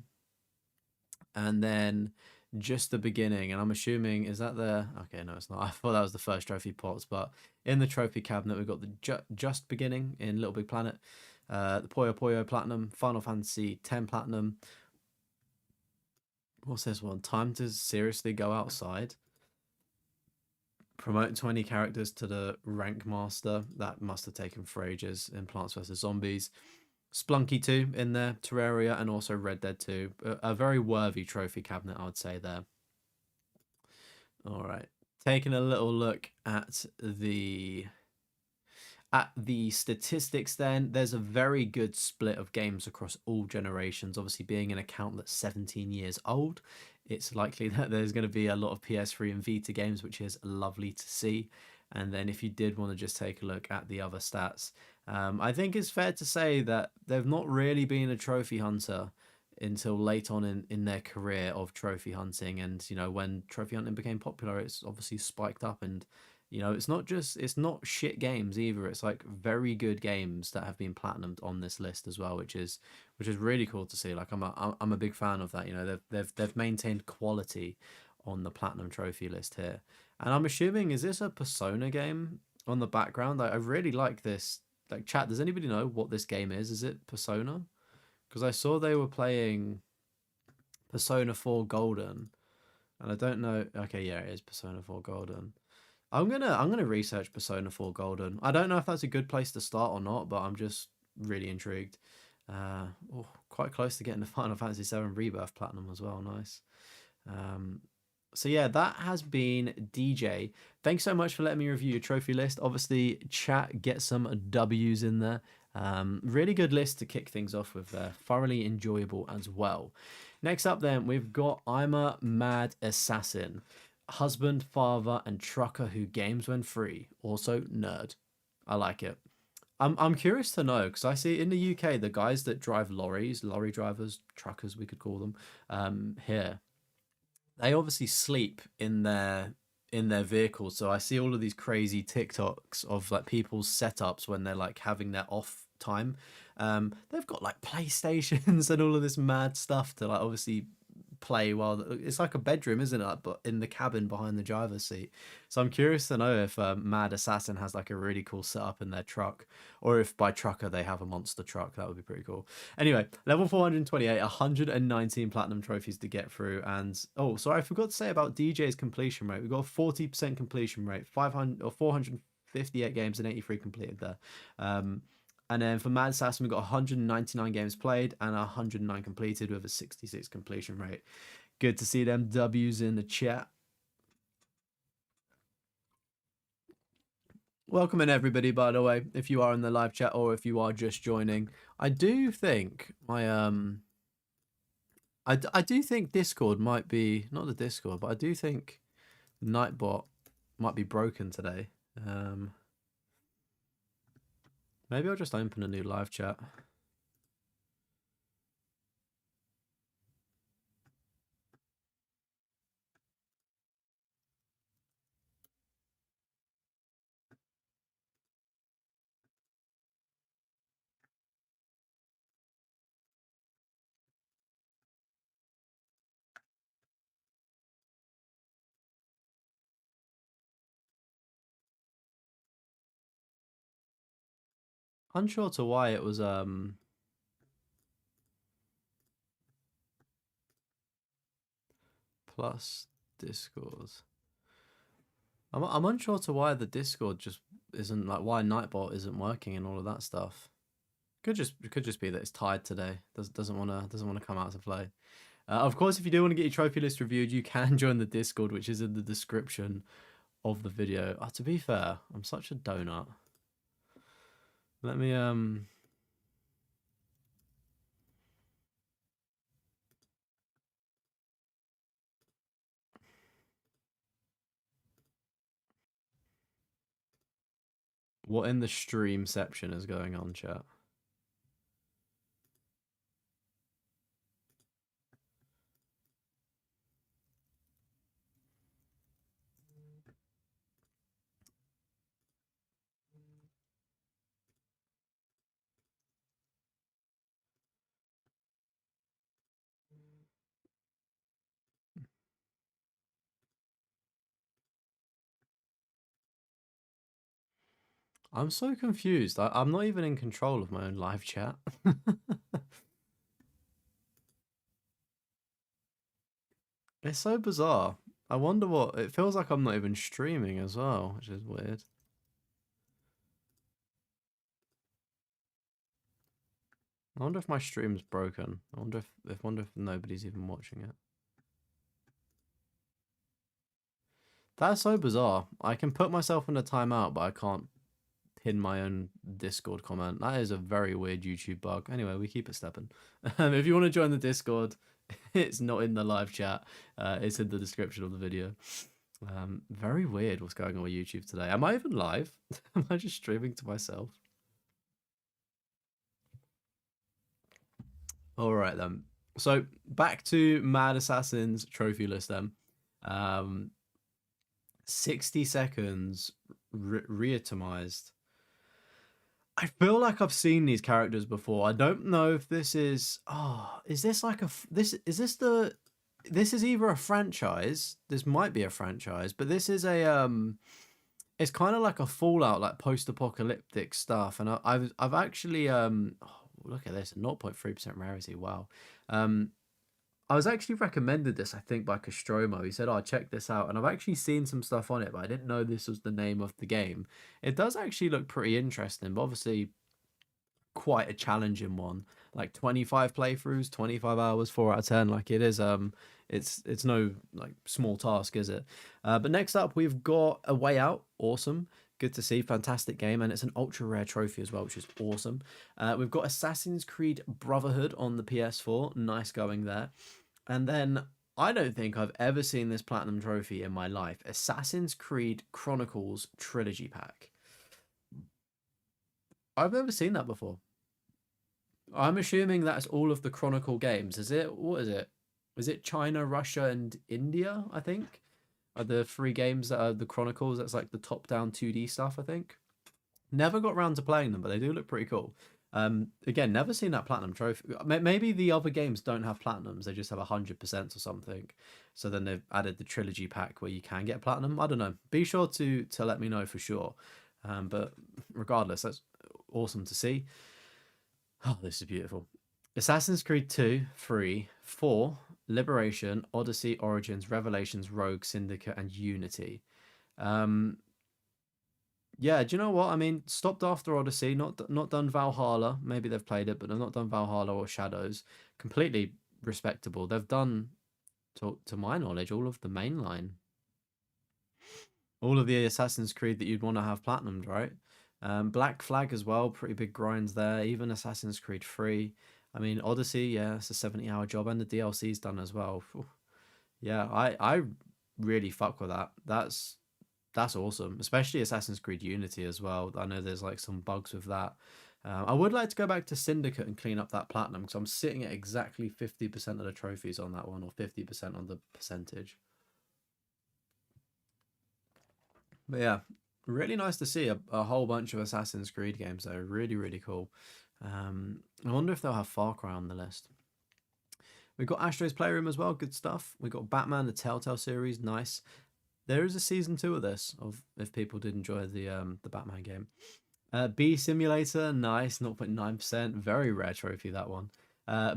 And then just the beginning, and I'm assuming, is that the... Okay, no, it's not. I thought that was the first trophy pots, but in the trophy cabinet, we've got the just beginning in Little Big Planet, the Puyo Puyo Platinum, Final Fantasy X Platinum, What's this one? Time to seriously go outside. Promote 20 characters to the rank master. That must have taken for ages in Plants vs Zombies. Splunky 2 in there, Terraria, and also Red Dead 2. A very worthy trophy cabinet, I would say there. All right. Taking a little look at the statistics then, there's a very good split of games across all generations. Obviously, being an account that's 17 years old, it's likely that there's going to be a lot of PS3 and Vita games, which is lovely to see. And then if you did want to just take a look at the other stats, I think it's fair to say that they've not really been a trophy hunter until late on in their career of trophy hunting. And, you know, when trophy hunting became popular, it's obviously spiked up. And you know, it's not shit games either. It's like very good games that have been platinumed on this list as well, which is really cool to see. Like I'm a big fan of that. You know, they've maintained quality on the platinum trophy list here. And I'm assuming, is this a Persona game on the background? I really like this. Like, chat, does anybody know what this game is? Is it Persona? Because I saw they were playing Persona 4 Golden, and I don't know. Okay, yeah, it is Persona 4 Golden. I'm gonna research Persona 4 Golden. I don't know if that's a good place to start or not, but I'm just really intrigued. Oh, quite close to getting the Final Fantasy 7 Rebirth Platinum as well. Nice. Um, so yeah, that has been DJ. Thanks so much for letting me review your trophy list. Obviously, chat, get some W's in there. Really good list to kick things off with there. Thoroughly enjoyable as well. Next up, then, we've got I'm a Mad Assassin. Husband, father, and trucker who games when free. Also, nerd. I like it. I'm curious to know because I see in the UK the guys that drive lorries, lorry drivers, truckers, we could call them, here they obviously sleep in their vehicles. So I see all of these crazy TikToks of like people's setups when they're like having their off time. They've got like PlayStations and all of this mad stuff to like obviously play while it's like a bedroom, isn't it? But in the cabin behind the driver's seat. So I'm curious to know if Mad Assassin has like a really cool setup in their truck, or if by trucker they have a monster truck. That would be pretty cool. Anyway, level 428, 119 platinum trophies to get through. And oh, sorry, I forgot to say about DJ's completion rate. We've got a 40% completion rate, 500 or 458 games and 83 completed there. And then for Mad Assassin, we've got 199 games played and 109 completed with a 66 completion rate. Good to see them W's in the chat. Welcome in everybody, by the way, if you are in the live chat or if you are just joining. I do think I do think Discord might be, not the Discord, but I do think Nightbot might be broken today. Maybe I'll just open a new live chat. Unsure to why it was plus Discord. I'm unsure to why the Discord just isn't like why Nightbot isn't working and all of that stuff. Could just be that it's tired today. Doesn't wanna come out to play. Of course, if you do want to get your trophy list reviewed, you can join the Discord, which is in the description of the video. To be fair, I'm such a donut. Let me what in the streamception is going on, chat? I'm so confused. I'm not even in control of my own live chat. It's so bizarre. I wonder what it feels like. I'm not even streaming as well, which is weird. I wonder if my stream's broken. I wonder if nobody's even watching it. That's so bizarre. I can put myself in a timeout, but I can't pin my own Discord comment. That is a very weird YouTube bug. Anyway, we keep it stepping. If you want to join the Discord, it's not in the live chat. It's in the description of the video. Very weird what's going on with YouTube today. Am I even live? Am I just streaming to myself? All right then. So back to Mad Assassin's trophy list then. Um, 60 seconds reatomized. I feel like I've seen these characters before. I don't know if this is. Oh, is this like this? Is this the? This is either a franchise. This might be a franchise, but this is a It's kind of like a Fallout, like post-apocalyptic stuff. And I've actually oh, look at this, 0.3% rarity. Wow. Um, I was actually recommended this, I think, by Castromo. He said, "Oh, check this out," and I've actually seen some stuff on it, but I didn't know this was the name of the game. It does actually look pretty interesting, but obviously quite a challenging one. Like 25 playthroughs, 25 hours, 4 out of 10. Like it is it's no like small task, is it? But next up we've got A Way Out. Awesome. Good to see. Fantastic game, and it's an ultra rare trophy as well, which is awesome. We've got Assassin's Creed Brotherhood on the PS4. Nice going there. And then I don't think I've ever seen this platinum trophy in my life. Assassin's Creed Chronicles Trilogy Pack. I've never seen that before. I'm assuming that's all of the Chronicle games. Is it? What is it? Is it China, Russia, and India? I think are the three games that are the Chronicles. That's like the top-down 2D stuff. I think. Never got round to playing them, but they do look pretty cool. Again, never seen that platinum trophy. Maybe the other games don't have platinums; they just have 100% or something. So then they've added the trilogy pack where you can get platinum. I don't know. Be sure to let me know for sure. But regardless, that's awesome to see. Oh, this is beautiful. Assassin's Creed 2, 3, 4, Liberation, Odyssey, Origins, Revelations, Rogue, Syndicate, and Unity. Um, yeah, do you know what? I mean, stopped after Odyssey, not done Valhalla. Maybe they've played it, but they've not done Valhalla or Shadows. Completely respectable. They've done, to my knowledge, all of the mainline, all of the Assassin's Creed that you'd want to have platinumed, right? Black Flag as well, pretty big grinds there. Even Assassin's Creed 3. I mean, Odyssey, yeah, it's a 70-hour job, and the DLC's done as well. Phew. Yeah, I really fuck with that. That's awesome, especially Assassin's Creed Unity as well. I know there's like some bugs with that. I would like to go back to Syndicate and clean up that platinum because I'm sitting at exactly 50% of the trophies on that one, or 50% on the percentage. But yeah, really nice to see a whole bunch of Assassin's Creed games though. Really, really cool. I wonder if they'll have Far Cry on the list. We've got Astro's Playroom as well. Good stuff. We got Batman, the Telltale series. Nice. There is a season 2 of this. Of if people did enjoy the Batman game. Bee Simulator. Nice. 0.9%. Very rare trophy that one.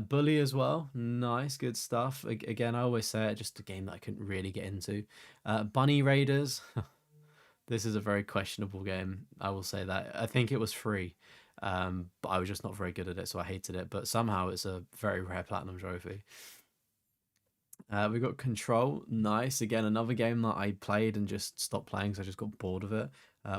Bully as well. Nice. Good stuff. Again, I always say it. Just a game that I couldn't really get into. Bunny Raiders. This is a very questionable game. I will say that. I think it was free. But I was just not very good at it, so I hated it. But somehow it's a very rare platinum trophy. We got Control, nice. Again, another game that I played and just stopped playing because I just got bored of it.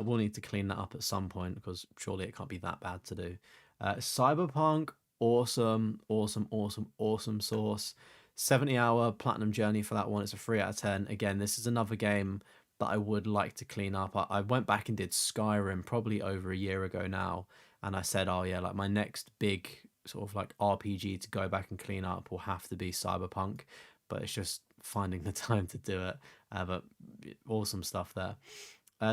We'll need to clean that up at some point because surely it can't be that bad to do. Cyberpunk, awesome, awesome, awesome, awesome source. 70-hour platinum journey for that one. It's a 3 out of 10. Again, this is another game that I would like to clean up. I went back and did Skyrim probably over a year ago now, and I said, oh yeah, like my next big sort of like RPG to go back and clean up will have to be Cyberpunk, but it's just finding the time to do it. But awesome stuff there.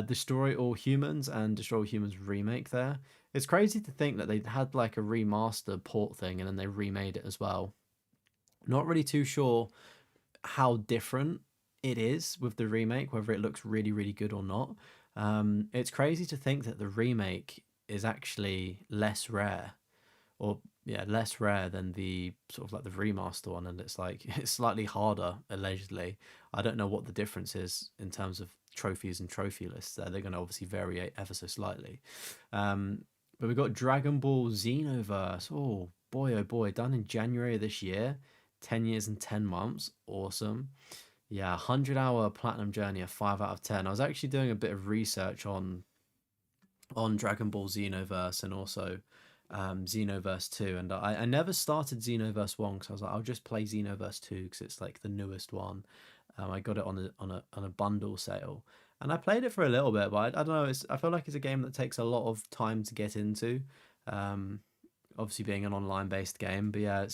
Destroy All Humans and Destroy All Humans remake there. It's crazy to think that they had like a remaster port thing and then they remade it as well. Not really too sure how different it is with the remake, whether it looks really, really good or not. It's crazy to think that the remake is actually less rare, or yeah, less rare than the sort of like the remaster one, and it's like it's slightly harder allegedly. I don't know what the difference is in terms of trophies and trophy lists. There, they're going to obviously vary ever so slightly. Um, but we've got Dragon Ball Xenoverse. Oh boy, done in January of this year. 10 years and 10 months. Awesome. Yeah, 100-hour platinum journey, a 5 out of 10. I was actually doing a bit of research on Dragon Ball Xenoverse and also Xenoverse 2. And I never started Xenoverse 1 because I was like, I'll just play Xenoverse 2 because it's like the newest one. I got it on a bundle sale. And I played it for a little bit, but I don't know. I feel like it's a game that takes a lot of time to get into. Um, Obviously being an online based game. But yeah,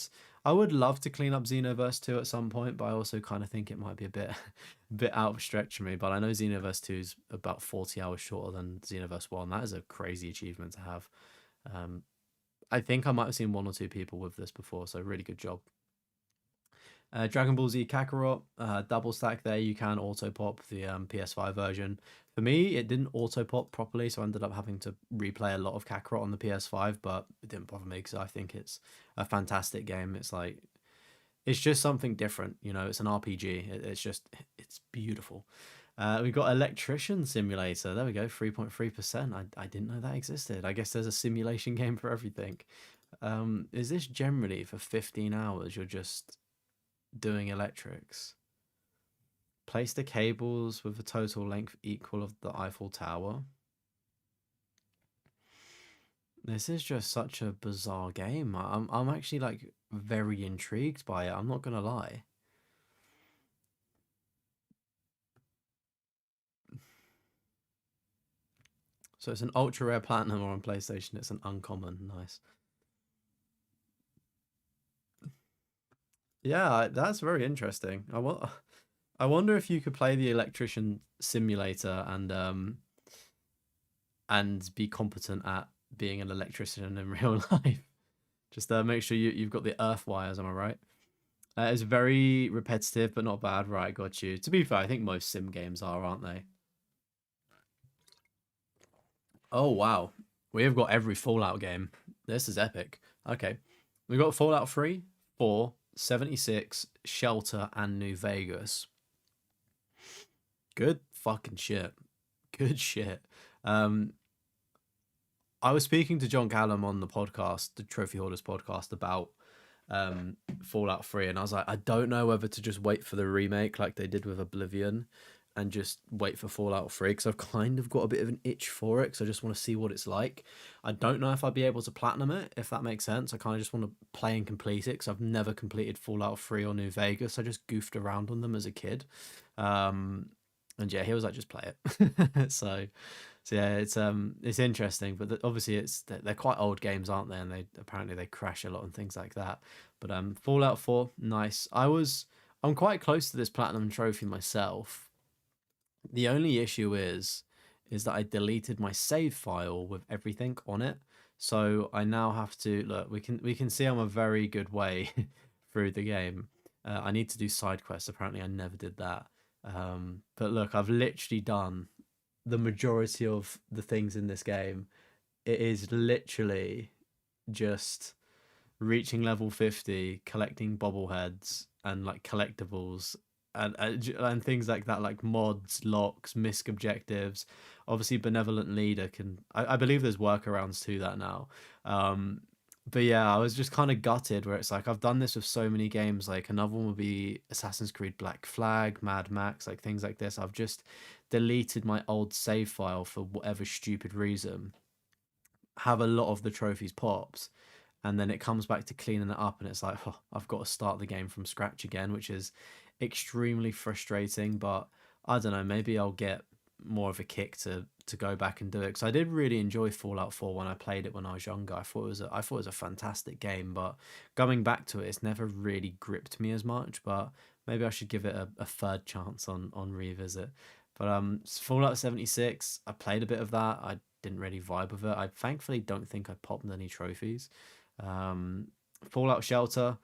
I would love to clean up Xenoverse 2 at some point, but I also kind of think it might be a bit a bit out of stretch for me. But I know Xenoverse 2 is about 40 hours shorter than Xenoverse 1. That is a crazy achievement to have. Um, I think I might have seen one or two people with this before, so really good job. Dragon Ball Z Kakarot, double stack there. You can auto pop the PS5 version. For me, it didn't auto pop properly, so I ended up having to replay a lot of Kakarot on the PS5, but it didn't bother me because I think it's a fantastic game. It's like, it's just something different, you know, it's an RPG. It's beautiful. We've got Electrician Simulator. There we go, 3.3%. I didn't know that existed. I guess there's a simulation game for everything. Is this generally for 15 hours? You're just doing electrics. Place the cables with a total length equal of the Eiffel Tower. This is just such a bizarre game. I'm actually like very intrigued by it. I'm not gonna lie. So it's an ultra rare platinum, or on PlayStation it's an uncommon. Nice. Yeah, that's very interesting. I wonder if you could play the electrician simulator and be competent at being an electrician in real life. Just make sure you've got the earth wires. Am I right? It's very repetitive, but not bad. Right, got you. To be fair, I think most sim games are, aren't they? Oh wow, we have got every Fallout game. This is epic. Okay, we got Fallout 3, 4, 76, Shelter, and New Vegas. Good fucking shit. Good shit. Um, I was speaking to John Callum on the podcast, the Trophy Hoarders podcast, about Fallout 3, and I was like, I don't know whether to just wait for the remake like they did with Oblivion and just wait for Fallout 3 because I've kind of got a bit of an itch for it because I just want to see what it's like. I don't know if I'd be able to platinum it, if that makes sense. I kind of just want to play and complete it because I've never completed Fallout 3 or New Vegas. I just goofed around on them as a kid. Um, and yeah, he was like, just play it. So yeah, it's interesting, but obviously they're quite old games, aren't they? And they apparently they crash a lot and things like that. But Fallout 4, nice. I'm quite close to this platinum trophy myself. The only issue is that I deleted my save file with everything on it. So I now have to look. We can see I'm a very good way through the game. I need to do side quests. Apparently, I never did that. But look, I've literally done the majority of the things in this game. It is literally just reaching level 50, collecting bobbleheads and like collectibles and things like that, like mods, locks, misc objectives. Obviously, benevolent leader can. I believe there's workarounds to that now. Um, but yeah, I was just kind of gutted where it's like I've done this with so many games. Like another one would be Assassin's Creed Black Flag, Mad Max, like things like this. I've just deleted my old save file for whatever stupid reason. Have a lot of the trophies popped, and then it comes back to cleaning it up, and it's like, oh, I've got to start the game from scratch again, which is extremely frustrating. But I don't know, maybe I'll get more of a kick to go back and do it because I did really enjoy Fallout 4 when I played it when I was younger. I thought it was a fantastic game, but going back to it, it's never really gripped me as much. But maybe I should give it a third chance on revisit. But Fallout 76, I played a bit of that. I didn't really vibe with it. I thankfully don't think I popped any trophies. Um, Fallout Shelter,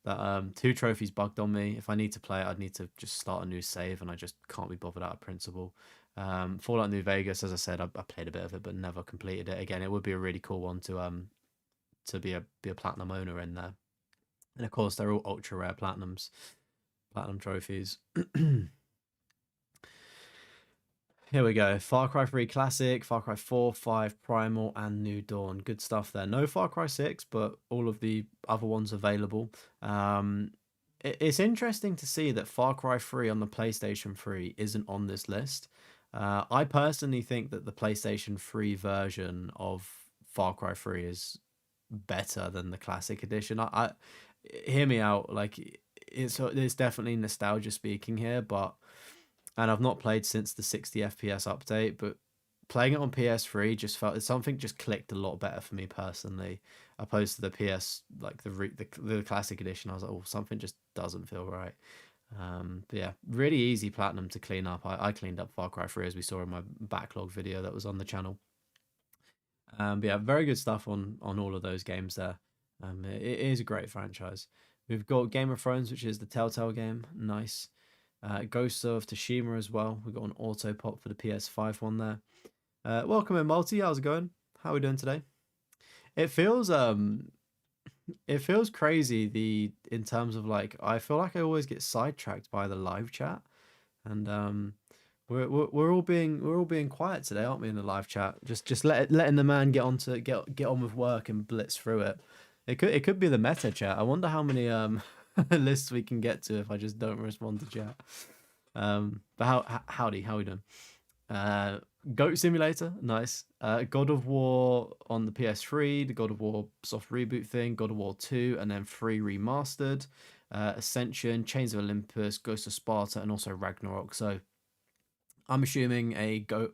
that two trophies bugged on me. If I need to play it, I'd need to just start a new save, and I just can't be bothered out of principle. Fallout New Vegas, as I said, I played a bit of it, but never completed it. Again, it would be a really cool one to be a platinum owner in there. And of course, they're all ultra rare platinum trophies. Here we go. Far Cry 3 Classic, Far Cry 4, 5, Primal, and New Dawn. Good stuff there. No Far Cry 6, but all of the other ones available. It's interesting to see that Far Cry 3 on the PlayStation 3 isn't on this list. I personally think that the PlayStation 3 version of Far Cry 3 is better than the Classic Edition. I hear me out. Like it's definitely nostalgia speaking here, but and I've not played since the 60 FPS update, but playing it on PS3 just felt something just clicked a lot better for me personally, opposed to the PS like the classic edition. I was like, oh, something just doesn't feel right. But yeah, really easy platinum to clean up. I cleaned up Far Cry 3 as we saw in my backlog video that was on the channel. But yeah, very good stuff on all of those games there. It is a great franchise. We've got Game of Thrones, which is the Telltale game. Nice. Ghost of Tsushima as well. We've got an auto pop for the PS5 one there. Welcome in, Multi. How's it going? How are we doing today? It feels crazy in terms of like I feel like I always get sidetracked by the live chat, and we're all being quiet today, aren't we, in the live chat? Just letting the man get on with work and blitz through it. It could be the meta chat. I wonder how many lists we can get to if I just don't respond to chat. But howdy, how we doing? Goat Simulator, nice. God of War on the PS3, the God of War soft reboot thing, God of War 2, and then 3 remastered, Ascension, Chains of Olympus, Ghost of Sparta, and also Ragnarok. So I'm assuming a God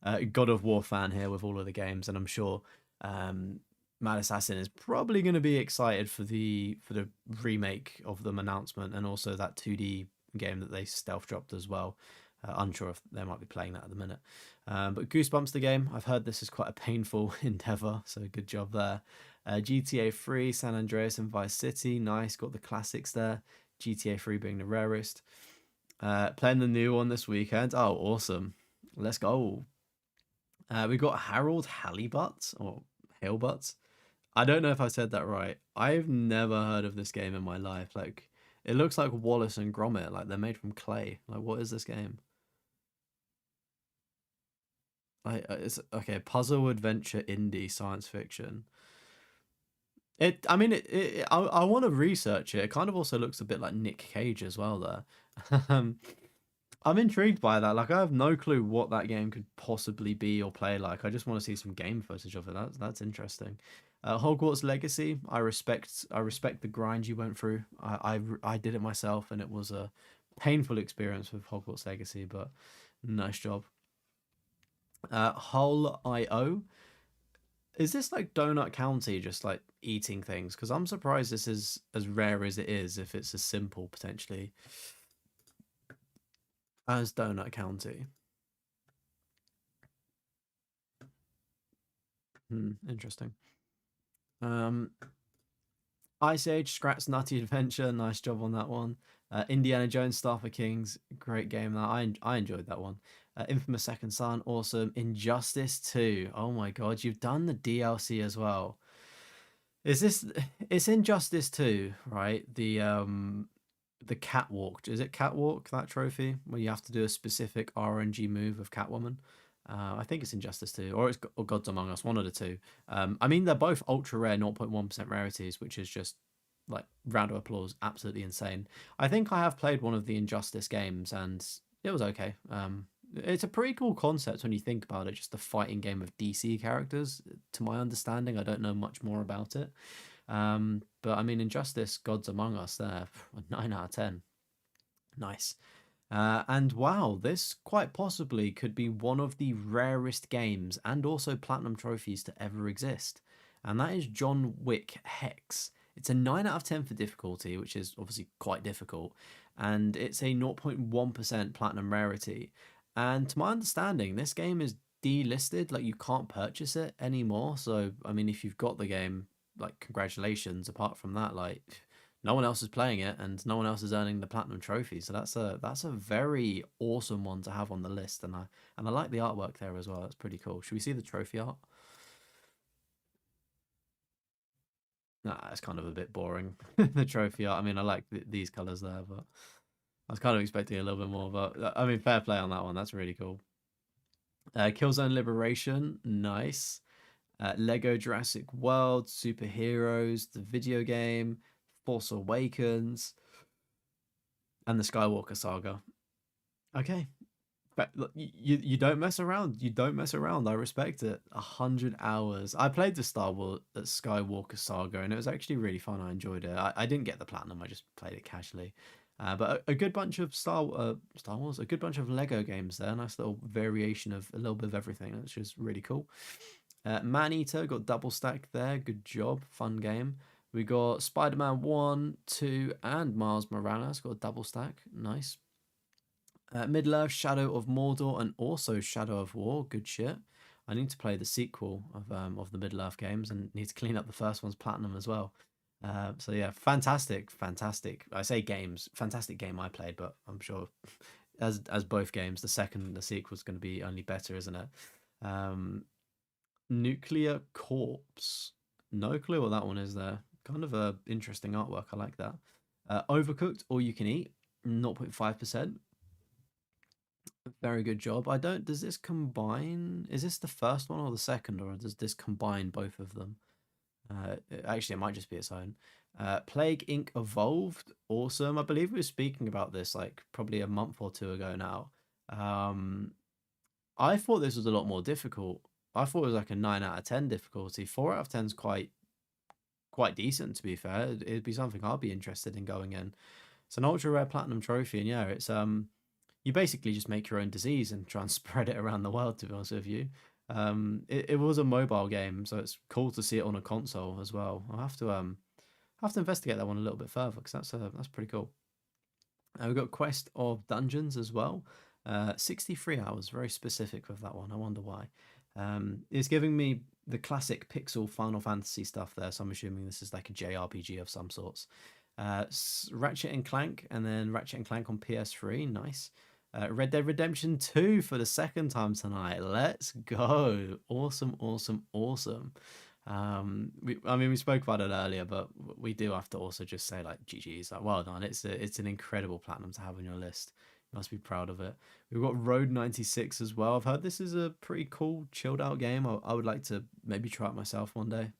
of War fan here with all of the games, and I'm sure Mad Assassin is probably going to be excited for the remake of them announcement, and also that 2D game that they stealth dropped as well. Unsure if they might be playing that at the minute. But Goosebumps the game. I've heard this is quite a painful endeavor, so good job there. GTA 3, San Andreas, and Vice City. Nice, got the classics there. GTA 3 being the rarest. Playing the new one this weekend. Oh, awesome. Let's go. We got Harold Halibut, or Halebut. I don't know if I said that right. I've never heard of this game in my life. Like, it looks like Wallace and Gromit. Like, they're made from clay. Like, what is this game? It's okay. Puzzle adventure indie science fiction. I mean, I want to research it. It kind of also looks a bit like Nick Cage as well there. I'm intrigued by that. Like, I have no clue what that game could possibly be or play like. I just want to see some game footage of it. That's interesting. Hogwarts Legacy. I respect the grind you went through. I did it myself, and it was a painful experience with Hogwarts Legacy, but nice job. Hull IO. Is this like Donut County, just like eating things? Because I'm surprised this is as rare as it is, if it's as simple potentially as Donut County. Interesting. Ice Age, Scrat's Nutty Adventure, nice job on that one. Indiana Jones, Star for Kings, great game. That I enjoyed that one. Infamous Second Son, awesome. Injustice 2, oh my god, you've done the DLC as well. It's Injustice 2, right? The catwalk, is it catwalk, that trophy where you have to do a specific RNG move of Catwoman? I think it's Injustice 2, or it's Gods Among Us, one of the two. I mean, they're both ultra rare 0.1% rarities, which is just like round of applause, absolutely insane. I think I have played one of the Injustice games and it was okay. It's a pretty cool concept when you think about it, just the fighting game of DC characters. To my understanding, I don't know much more about it. But I mean, Injustice, Gods Among Us there, 9 out of 10. Nice. And wow, this quite possibly could be one of the rarest games and also platinum trophies to ever exist. And that is John Wick Hex. It's a 9 out of 10 for difficulty, which is obviously quite difficult. And it's a 0.1% platinum rarity. And to my understanding, this game is delisted, like you can't purchase it anymore. So, I mean, if you've got the game, like, congratulations. Apart from that, like, no one else is playing it and no one else is earning the platinum trophy. So that's a very awesome one to have on the list. And I like the artwork there as well. That's pretty cool. Should we see the trophy art? Nah, it's kind of a bit boring. The trophy art. I mean, I like these colors there, but I was kind of expecting a little bit more. But I mean, fair play on that one. That's really cool. Killzone Liberation, nice. Lego Jurassic World, Superheroes, the video game, Force Awakens, and the Skywalker Saga. Okay, but look, you don't mess around. You don't mess around. I respect it. 100 hours. I played the Star Wars Skywalker Saga, and it was actually really fun. I enjoyed it. I didn't get the platinum. I just played it casually. But a good bunch of Star Wars, a good bunch of Lego games there. Nice little variation of a little bit of everything, which is really cool. Maneater got double stacked there. Good job. Fun game. We got Spider-Man 1, 2, and Miles Morales got a double stack. Nice. Middle-earth, Shadow of Mordor, and also Shadow of War. Good shit. I need to play the sequel of the Middle-earth games and need to clean up the first one's platinum as well. So yeah, fantastic, fantastic. I say games, fantastic game I played, but I'm sure as both games, the sequel is going to be only better, isn't it? Nuclear Corpse. No clue what that one is there. Kind of a interesting artwork. I like that. Overcooked, all you can eat, 0.5%. Very good job. I don't. Does this combine? Is this the first one or the second, or does this combine both of them? Actually, it might just be its own. Plague Inc. Evolved. Awesome. I believe we were speaking about this like probably a month or two ago now. I thought this was a lot more difficult. I thought it was like a 9 out of 10 difficulty. 4 out of 10 is quite decent, to be fair. It'd be something I'd be interested in going in. It's an ultra rare platinum trophy, and yeah, it's you basically just make your own disease and try and spread it around the world, to be honest with you. It was a mobile game, so it's cool to see it on a console as well. I'll have to investigate that one a little bit further because that's pretty cool. We've got Quest of Dungeons as well. 63 hours, very specific with that one. I wonder why. It's giving me the classic pixel Final Fantasy stuff there, so I'm assuming this is like a JRPG of some sorts. Ratchet and Clank, and then Ratchet and Clank on PS3, nice. Red Dead Redemption 2 for the second time tonight. Let's go. Awesome, awesome, awesome. I mean, we spoke about it earlier, but we do have to also just say like GG's, like well done. It's an incredible platinum to have on your list. You must be proud of it. We've got Road 96 as well. I've heard this is a pretty cool, chilled out game. I would like to maybe try it myself one day.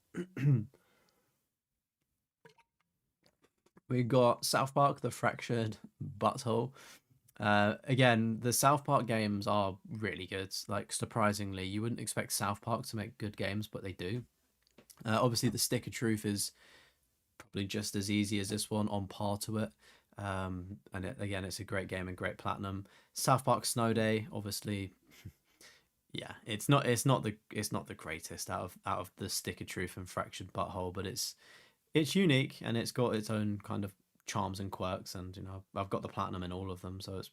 We got South Park: The Fractured Butthole. Again, the South Park games are really good. Like surprisingly, you wouldn't expect South Park to make good games, but they do. Obviously, the Stick of Truth is probably just as easy as this one, on par to it. And again, it's a great game and great platinum. South Park Snow Day, obviously, yeah, it's not the greatest out of the Stick of Truth and Fractured Butthole, but it's unique and it's got its own kind of charms and quirks, and I've got the platinum in all of them, so it's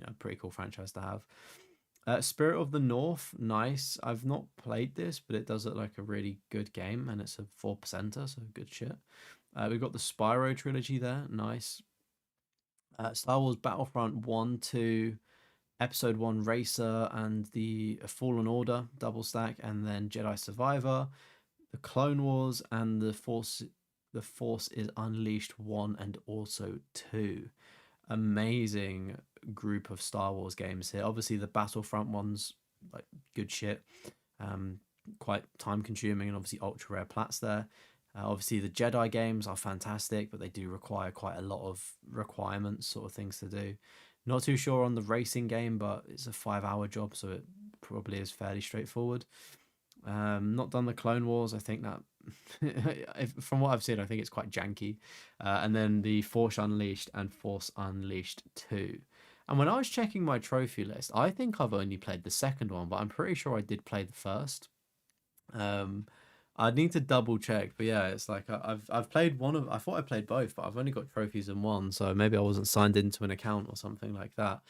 a pretty cool franchise to have. Spirit of the North, nice. I've not played this, but it does look like a really good game, and it's a 4%er, so good shit. We've got the Spyro trilogy there, nice. Star Wars Battlefront 1, 2, Episode 1 Racer, and the Fallen Order double stack, and then Jedi Survivor, the Clone Wars, and the Force is Unleashed 1 and also 2. Amazing group of Star Wars games here. Obviously the Battlefront one's like good shit. Quite time consuming and obviously ultra rare plats there. Obviously the Jedi games are fantastic, but they do require quite a lot of requirements, sort of things to do. Not too sure on the racing game, but it's a 5-hour job, so it probably is fairly straightforward. Not done the Clone Wars. I think that from what I've seen, I think it's quite janky. And then the Force Unleashed and Force Unleashed 2. And when I was checking my trophy list, I think I've only played the second one, but I'm pretty sure I did play the first. I'd need to double check, but yeah, it's like I've played one of. I thought I played both, but I've only got trophies in one, so maybe I wasn't signed into an account or something like that.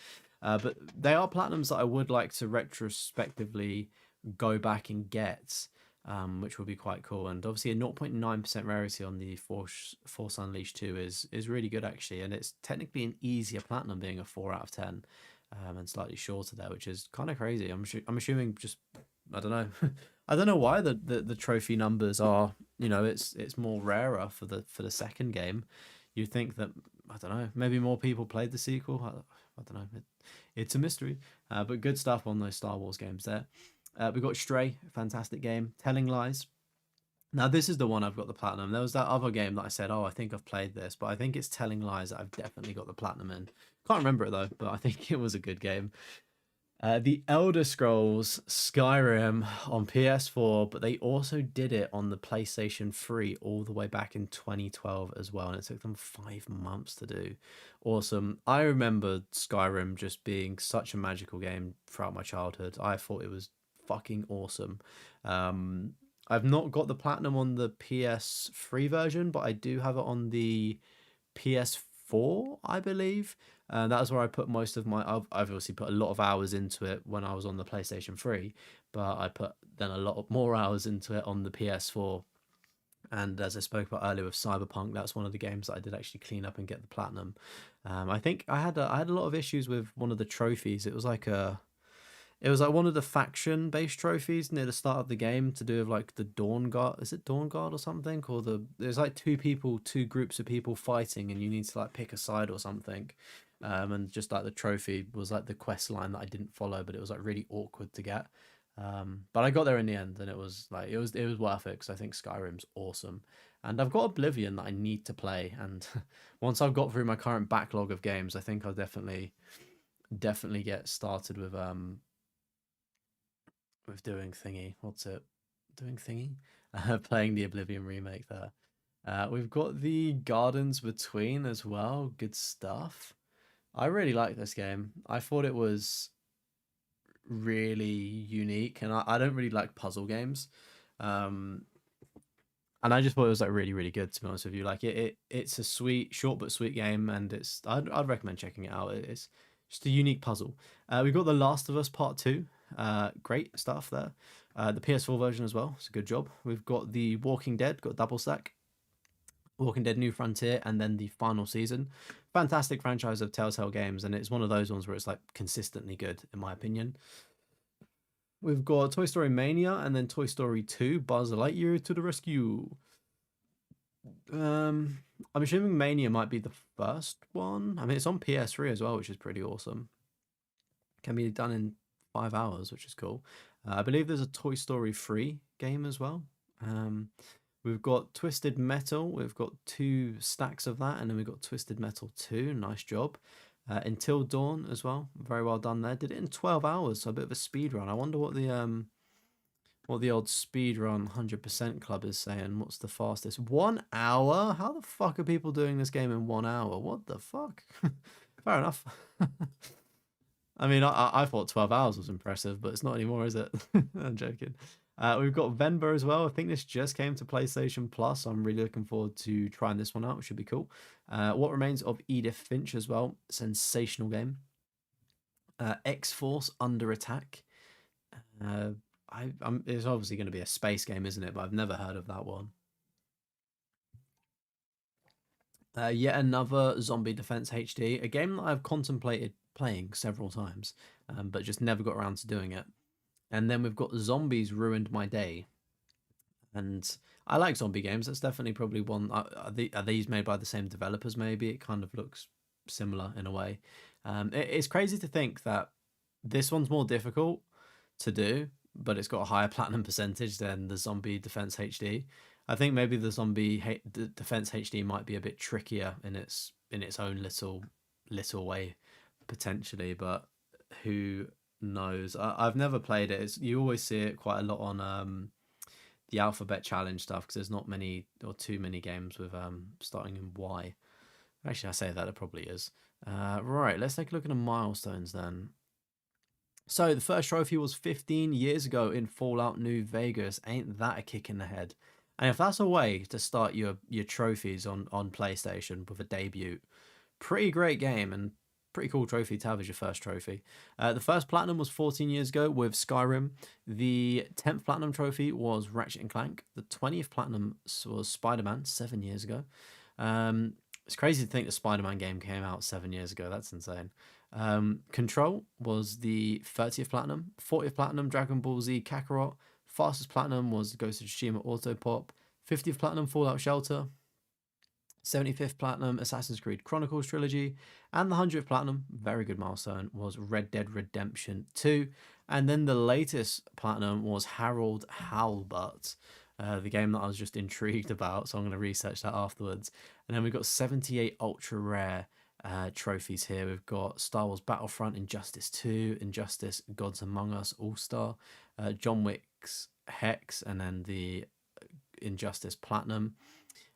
But they are platinums that I would like to retrospectively go back and get, which would be quite cool. And obviously a 0.9% rarity on the Force Unleashed 2 is really good actually, and it's technically an easier platinum, being a 4 out of 10, and slightly shorter there, which is kind of crazy. I'm assuming just, I don't know. I don't know why the trophy numbers are, it's more rarer for the second game. You'd think that, I don't know, maybe more people played the sequel. I don't know. It's a mystery. But good stuff on those Star Wars games there. We got Stray, fantastic game. Telling Lies. Now this is the one I've got the platinum. There was that other game that I said, oh, I think I've played this, but I think it's Telling Lies that I've definitely got the platinum in. Can't remember it though, but I think it was a good game. The Elder Scrolls Skyrim on PS4, but they also did it on the PlayStation 3 all the way back in 2012 as well, and it took them 5 months to do. Awesome. I remember Skyrim just being such a magical game throughout my childhood. I thought it was fucking awesome. I've not got the platinum on the PS3 version, but I do have it on the PS4, I believe. That's where I put most of my. I've obviously put a lot of hours into it when I was on the PlayStation 3, but I put then a lot more hours into it on the PS4. And as I spoke about earlier with Cyberpunk, that's one of the games that I did actually clean up and get the platinum. I think I had a lot of issues with one of the trophies. It was like one of the faction-based trophies near the start of the game to do with like the Dawn Guard. Is it Dawn Guard or something? Or there's like two groups of people fighting, and you need to like pick a side or something. And just like the trophy was like the quest line that I didn't follow, but it was like really awkward to get. But I got there in the end, and it was worth it because I think Skyrim's awesome. And I've got Oblivion that I need to play, and once I've got through my current backlog of games, I think I'll definitely get started with doing thingy. What's it? Doing thingy? Playing the Oblivion remake there. We've got the Gardens Between as well. Good stuff. I really like this game. I thought it was really unique, and I don't really like puzzle games. And I just thought it was like really, really good, to be honest with you. Like it's a short but sweet game, and I'd recommend checking it out. It's just a unique puzzle. We've got The Last of Us Part 2. Great stuff there. The PS4 version as well. It's a good job. We've got The Walking Dead, got double stack. Walking Dead New Frontier, and then the final season. Fantastic franchise of Telltale games, and it's one of those ones where it's like consistently good, in my opinion. We've got Toy Story Mania, and then Toy Story 2, Buzz Lightyear to the rescue. I'm assuming Mania might be the first one. I mean, it's on PS3 as well, which is pretty awesome. Can be done in 5 hours, which is cool. I believe there's a Toy Story 3 game as well. We've got Twisted Metal. We've got 2 stacks of that, and then we've got Twisted Metal 2. Nice job. Until Dawn as well. Very well done there. Did it in 12 hours, so a bit of a speed run. I wonder what the old speedrun 100% club is saying. What's the fastest? 1 hour? How the fuck are people doing this game in 1 hour? What the fuck? Fair enough. I mean, I thought 12 hours was impressive, but it's not anymore, is it? I'm joking. We've got Venba as well. I think this just came to PlayStation Plus. I'm really looking forward to trying this one out. It should be cool. What Remains of Edith Finch as well. Sensational game. X-Force Under Attack. It's obviously going to be a space game, isn't it? But I've never heard of that one. Yet another Zombie Defense HD. A game that I've contemplated playing several times, but just never got around to doing it. And then we've got Zombies Ruined My Day. And I like zombie games. That's definitely probably one. Are these made by the same developers, maybe? It kind of looks similar in a way. It's crazy to think that this one's more difficult to do, but it's got a higher platinum percentage than the Zombie Defense HD. I think maybe the Zombie Defense HD might be a bit trickier in its own little way, potentially, but who knows? I've never played it. You always see it quite a lot on the Alphabet Challenge stuff, because there's not many or too many games with starting in Y. Actually, I say that it probably is. Right, let's take a look at the milestones then. So the first trophy was 15 years ago in Fallout New Vegas. Ain't that a kick in the head? And if that's a way to start your trophies on PlayStation with a debut, pretty great game and pretty cool trophy to have as your first trophy. The first platinum was 14 years ago with Skyrim. The 10th platinum trophy was Ratchet and Clank. The 20th platinum was Spider-Man 7 years ago. It's crazy to think the Spider-Man game came out 7 years ago. That's insane. Control was the 30th platinum. 40th platinum, Dragon Ball Z Kakarot. Fastest platinum was Ghost of Tsushima Auto Pop. 50th platinum Fallout Shelter. 75th platinum Assassin's Creed Chronicles trilogy, and the 100th platinum, very good milestone, was Red Dead Redemption 2. And then the latest platinum was Harold Halbert, the game that I was just intrigued about, so I'm going to research that afterwards. And then we've got 78 ultra rare trophies here. We've got Star Wars Battlefront, Injustice 2, Injustice Gods Among Us All-Star, John Wick's Hex, and then the Injustice Platinum.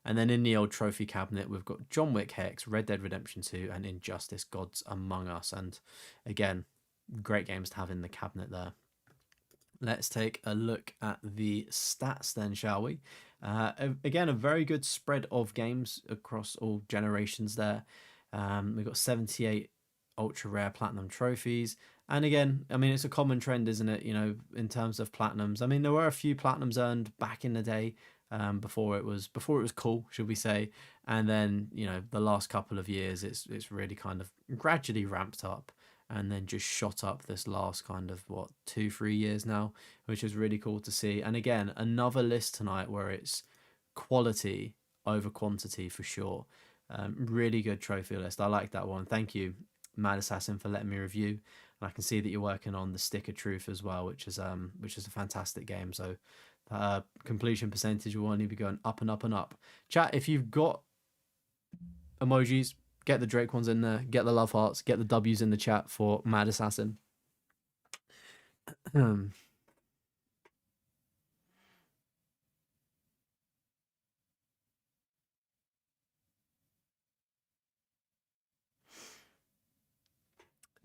And then in the old trophy cabinet, we've got John Wick Hex, Red Dead Redemption 2, and Injustice Gods Among Us. And again, great games to have in the cabinet there. Let's take a look at the stats then, shall we? Again, a very good spread of games across all generations there. We've got 78 ultra rare platinum trophies. And again, I mean, it's a common trend, isn't it? You know, in terms of platinums. I mean, there were a few platinums earned back in the day. Before it was cool, should we say? And then, you know, the last couple of years, it's really kind of gradually ramped up, and then just shot up this last kind of 2-3 years now, which is really cool to see. And again, another list tonight where it's quality over quantity for sure. Really good trophy list. I like that one. Thank you, Mad Assassin, for letting me review. And I can see that you're working on the Stick of Truth as well, which is a fantastic game. So completion percentage will only be going up and up and up. Chat, if you've got emojis, get the Drake ones in there, get the love hearts, get the W's in the chat for Mad Assassin.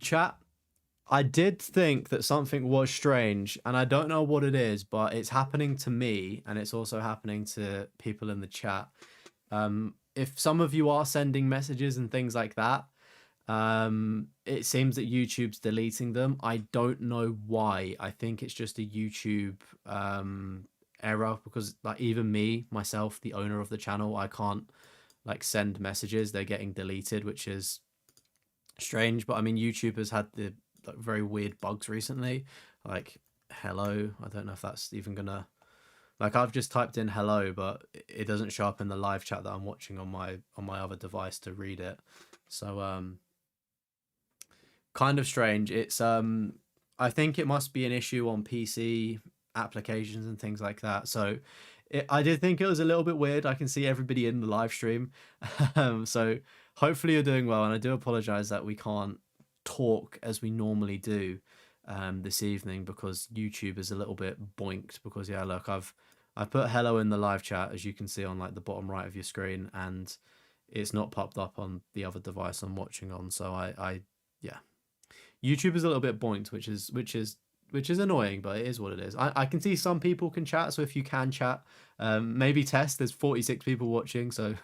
Chat, I did think that something was strange, and I don't know what it is, but it's happening to me, and it's also happening to people in the chat. If some of you are sending messages and things like that, it seems that YouTube's deleting them. I don't know why. I think it's just a YouTube error, because like even me, myself, the owner of the channel, I can't like send messages. They're getting deleted, which is strange. But I mean, YouTube has had the very weird bugs recently, like hello. I don't know if that's even gonna, like, I've just typed in hello, but it doesn't show up in the live chat that I'm watching on my other device to read it. So kind of strange. It's I think it must be an issue on PC applications and things like that. So I did think it was a little bit weird. I can see everybody in the live stream. So hopefully you're doing well, and I do apologize that we can't talk as we normally do this evening, because YouTube is a little bit boinked. Because yeah, look, I've put hello in the live chat, as you can see on like the bottom right of your screen, and it's not popped up on the other device I'm watching on. So I yeah, YouTube is a little bit boinked, which is annoying, but it is what it is. I can see some people can chat, so if you can chat, maybe test. There's 46 people watching, so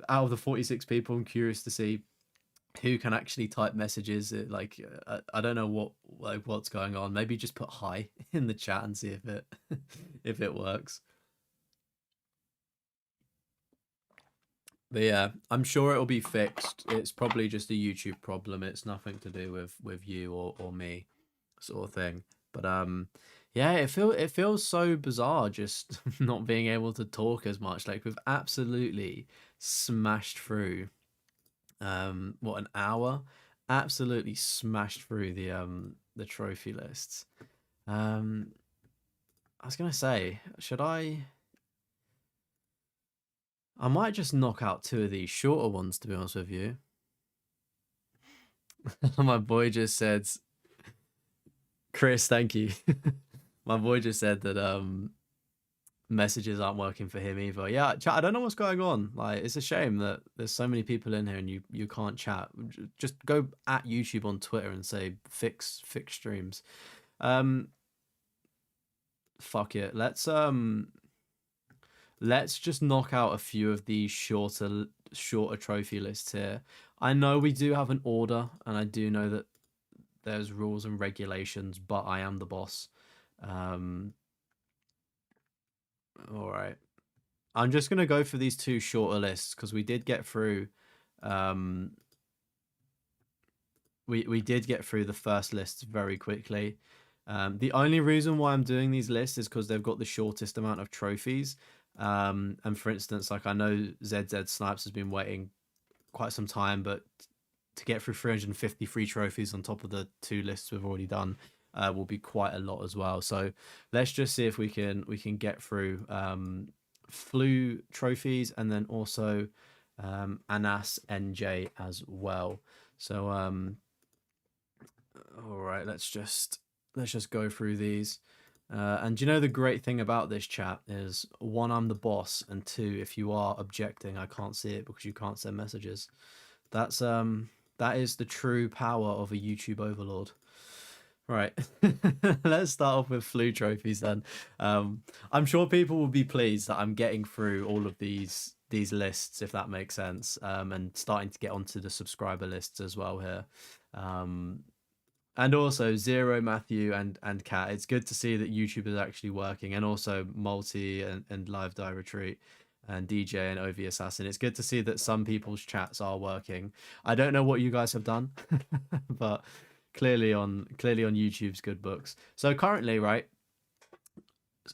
out of the 46 people, I'm curious to see who can actually type messages. I don't know what's going on. Maybe just put hi in the chat and see if it if it works. But yeah, I'm sure it'll be fixed. It's probably just a YouTube problem. It's nothing to do with you or me, sort of thing. But yeah, it feels so bizarre just not being able to talk as much. Like, we've absolutely smashed through what, an hour? Absolutely smashed through the trophy lists. I was gonna say, I might just knock out 2 of these shorter ones, to be honest with you. My boy just said, Chris, thank you. My boy just said that messages aren't working for him either. Yeah, chat, I don't know what's going on. Like, it's a shame that there's so many people in here and you can't chat. Just go at YouTube on Twitter and say fix streams. Fuck it. Let's just knock out a few of these shorter trophy lists here. I know we do have an order, and I do know that there's rules and regulations, but I am the boss. All right. I'm just gonna go for these 2 shorter lists, because we did get through we did get through the first list very quickly. The only reason why I'm doing these lists is because they've got the shortest amount of trophies. And for instance, like I know ZZ Snipes has been waiting quite some time, but to get through 350 free trophies on top of the two lists we've already done will be quite a lot as well. So let's just see if we can get through flu trophies and then also Anas NJ as well. So all right, let's just go through these. And you know the great thing about this chat is one, I'm the boss, and two, if you are objecting, I can't see it because you can't send messages. That is the true power of a YouTube overlord. Right, let's start off with flu trophies then. I'm sure people will be pleased that I'm getting through all of these lists, if that makes sense, and starting to get onto the subscriber lists as well here. And also Zero, Matthew, and Kat. It's good to see that YouTube is actually working, and also Multi and Live Die Retreat and DJ and OV Assassin. It's good to see that some people's chats are working. I don't know what you guys have done, but clearly on YouTube's good books. So currently, right,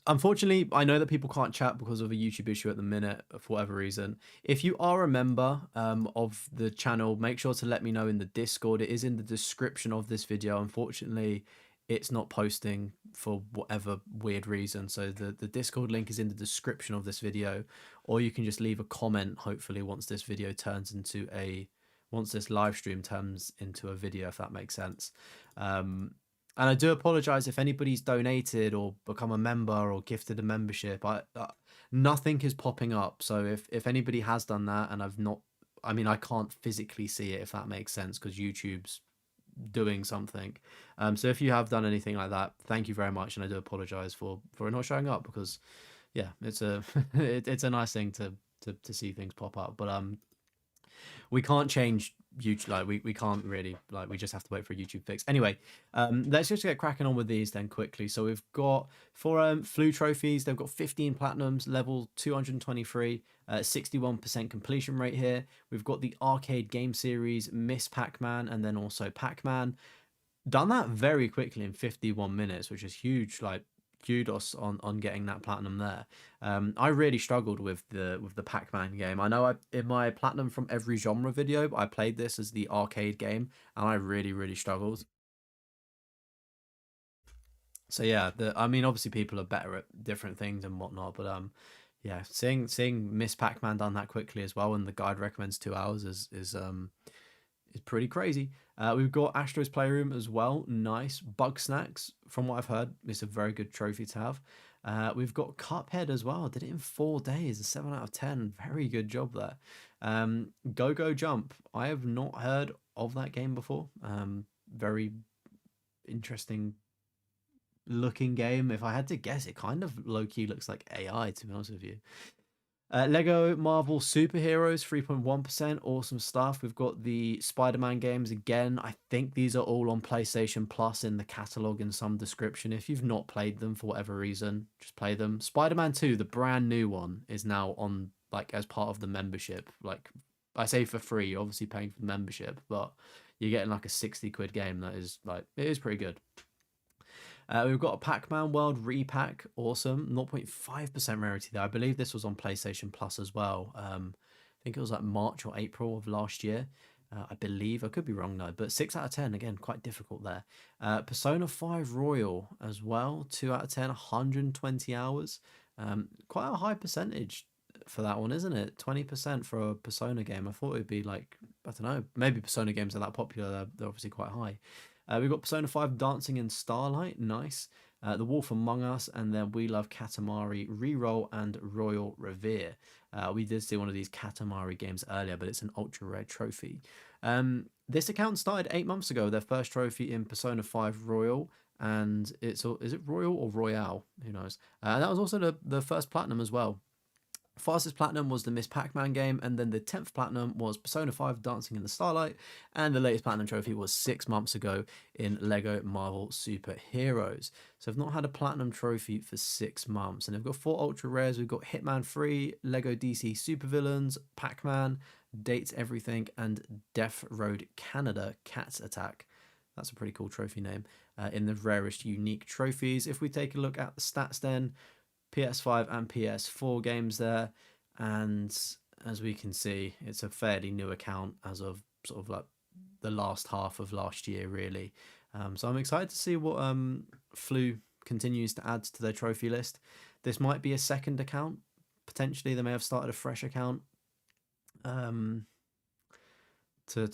unfortunately, I know that people can't chat because of a YouTube issue at the minute for whatever reason. If you are a member of the channel, make sure to let me know in the Discord. It is in the description of this video. Unfortunately, it's not posting for whatever weird reason. So the Discord link is in the description of this video, or you can just leave a comment, hopefully, once this live stream turns into a video, if that makes sense. And I do apologize if anybody's donated or become a member or gifted a membership. Nothing is popping up. So if anybody has done that and I can't physically see it, if that makes sense, because YouTube's doing something. So if you have done anything like that, thank you very much, and I do apologize for it not showing up, because yeah, it's a it's a nice thing to see things pop up, but we can't change YouTube. Like we can't really, like, we just have to wait for a YouTube fix. Anyway, let's just get cracking on with these then quickly. So we've got for flu trophies, they've got 15 platinums, level 223, 61% completion rate here. We've got the arcade game series, Miss Pac-Man, and then also Pac-Man. Done that very quickly in 51 minutes, which is huge. Like, kudos on getting that platinum there. I really struggled with the Pac-Man game. I know in my platinum from every genre video, I played this as the arcade game, and I really struggled. So yeah, obviously people are better at different things and whatnot, but yeah, seeing Miss Pac-Man done that quickly as well, and the guide recommends 2 hours is pretty crazy. We've got Astro's Playroom as well. Nice. Bug Snacks, from what I've heard, it's a very good trophy to have. We've got Cuphead as well. Did it in 4 days. A 7 out of 10. Very good job there. Go Go Jump. I have not heard of that game before. Very interesting looking game. If I had to guess, it kind of low-key looks like AI, to be honest with you. Lego Marvel Superheroes, 3.1%. Awesome stuff. We've got the Spider-Man games again. I think these are all on PlayStation Plus in the catalog in some description. If you've not played them for whatever reason, just play them. Spider-Man 2, the brand new one, is now on, like, as part of the membership. Like, I say for free, you're obviously paying for the membership, but you're getting like a 60 quid game that is, like, it is pretty good. We've got a Pac-Man World Repack. Awesome. 0.5% rarity there. I believe this was on PlayStation Plus as well. I think it was like March or April of last year. I believe. I could be wrong though. But 6 out of 10. Again, quite difficult there. Persona 5 Royal as well. 2 out of 10. 120 hours. Quite a high percentage for that one, isn't it? 20% for a Persona game. I thought it would be like, I don't know. Maybe Persona games are that popular. They're obviously quite high. We've got Persona 5 Dancing in Starlight, nice. The Wolf Among Us, and then We Love Katamari, Reroll, and Royal Revere. We did see one of these Katamari games earlier, but it's an ultra rare trophy. This account started 8 months ago, their first trophy in Persona 5 Royal, and is it Royal or Royale? Who knows? That was also the first platinum as well. Fastest platinum was the Miss Pac-Man game, and then the 10th platinum was Persona 5 Dancing in the Starlight, and the latest platinum trophy was 6 months ago in Lego Marvel Superheroes. So I've not had a platinum trophy for 6 months, and they've got 4 ultra rares. We've got Hitman 3, Lego DC Supervillains, Pac-Man, Dates Everything, and Death Road Canada Cats Attack. That's a pretty cool trophy name. In the rarest unique trophies. If we take a look at the stats then, PS5 and PS4 games there. And as we can see, it's a fairly new account as of sort of like the last half of last year, really. So I'm excited to see what Flu continues to add to their trophy list. This might be a second account. Potentially, they may have started a fresh account to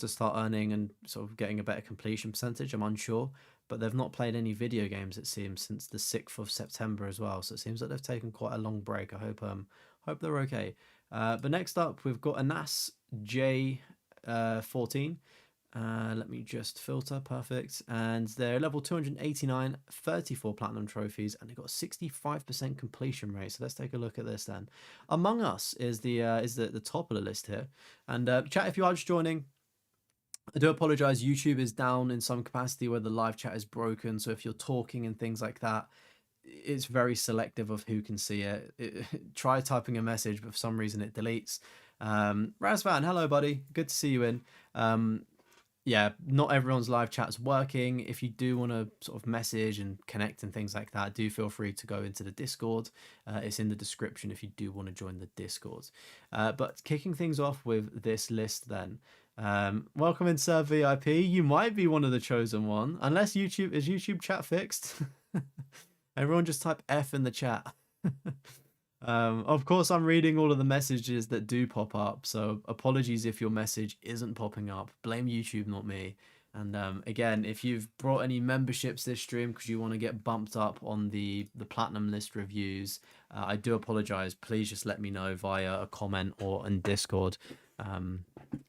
start earning and sort of getting a better completion percentage. I'm unsure, but they've not played any video games, it seems, since the 6th of September as well. So it seems like they've taken quite a long break. I hope they're okay. But next up, we've got a NAS J14. Let me just filter. Perfect. And they're level 289, 34 platinum trophies, and they've got a 65% completion rate. So let's take a look at this then. Among Us is the top of the list here. And chat, if you are just joining, I do apologize. YouTube is down in some capacity where the live chat is broken. So if you're talking and things like that, it's very selective of who can see it. Try typing a message, but for some reason it deletes. Razvan, hello, buddy. Good to see you in. Yeah, not everyone's live chat's working. If you do want to sort of message and connect and things like that, do feel free to go into the Discord. It's in the description if you do want to join the Discord. But kicking things off with this list then. Welcome in, Sir VIP. You might be one of the chosen one, unless YouTube chat fixed? Everyone just type F in the chat. Of course, I'm reading all of the messages that do pop up, so apologies if your message isn't popping up. Blame YouTube, not me. And again, if you've brought any memberships this stream because you want to get bumped up on the platinum list reviews, I do apologize. Please just let me know via a comment or in Discord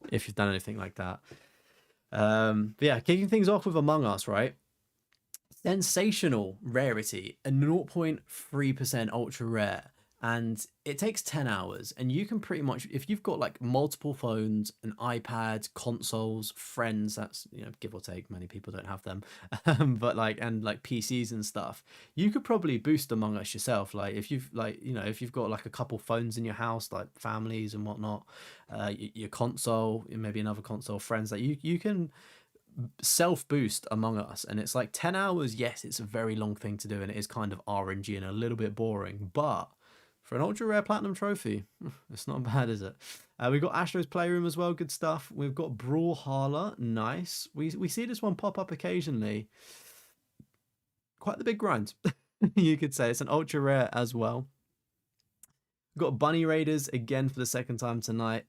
if you've done anything like that. But yeah, kicking things off with Among Us, right? Sensational rarity, a 0.3% ultra rare. And it takes 10 hours, and you can pretty much, if you've got like multiple phones, an iPad, consoles, friends, that's, you know, give or take, many people don't have them, but like, and like PCs and stuff, you could probably boost Among Us yourself. Like if you've like, you know, if you've got like a couple phones in your house, like families and whatnot, your console, maybe another console, friends, that you can self boost Among Us. And it's like 10 hours. Yes, it's a very long thing to do, and it is kind of RNG and a little bit boring, but for an ultra rare platinum trophy, it's not bad, is it? We've got Astro's Playroom as well, good stuff. We've got Brawlhalla, nice. We see this one pop up occasionally. Quite the big grind, you could say. It's an ultra rare as well. We've got Bunny Raiders again for the second time tonight.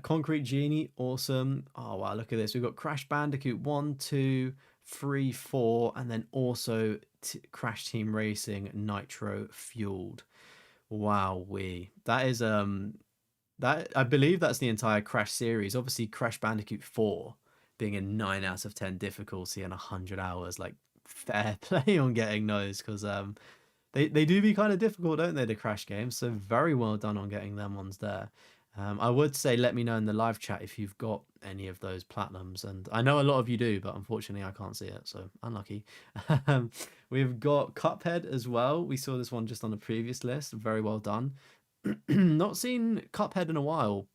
Concrete Genie, awesome. Oh wow, look at this. We've got Crash Bandicoot 1, 2, 3, 4, and then also Crash Team Racing Nitro Fueled. Wow, that is that, I believe that's the entire Crash series. Obviously, Crash Bandicoot 4 being a 9 out of 10 difficulty and 100 hours, like fair play on getting those, because they do be kind of difficult, don't they, the Crash games? So very well done on getting them ones there. I would say let me know in the live chat if you've got any of those platinums, and I know a lot of you do, but unfortunately I can't see it, so unlucky. We've got Cuphead as well. We saw this one just on the previous list. Very well done. Not seen Cuphead in a while.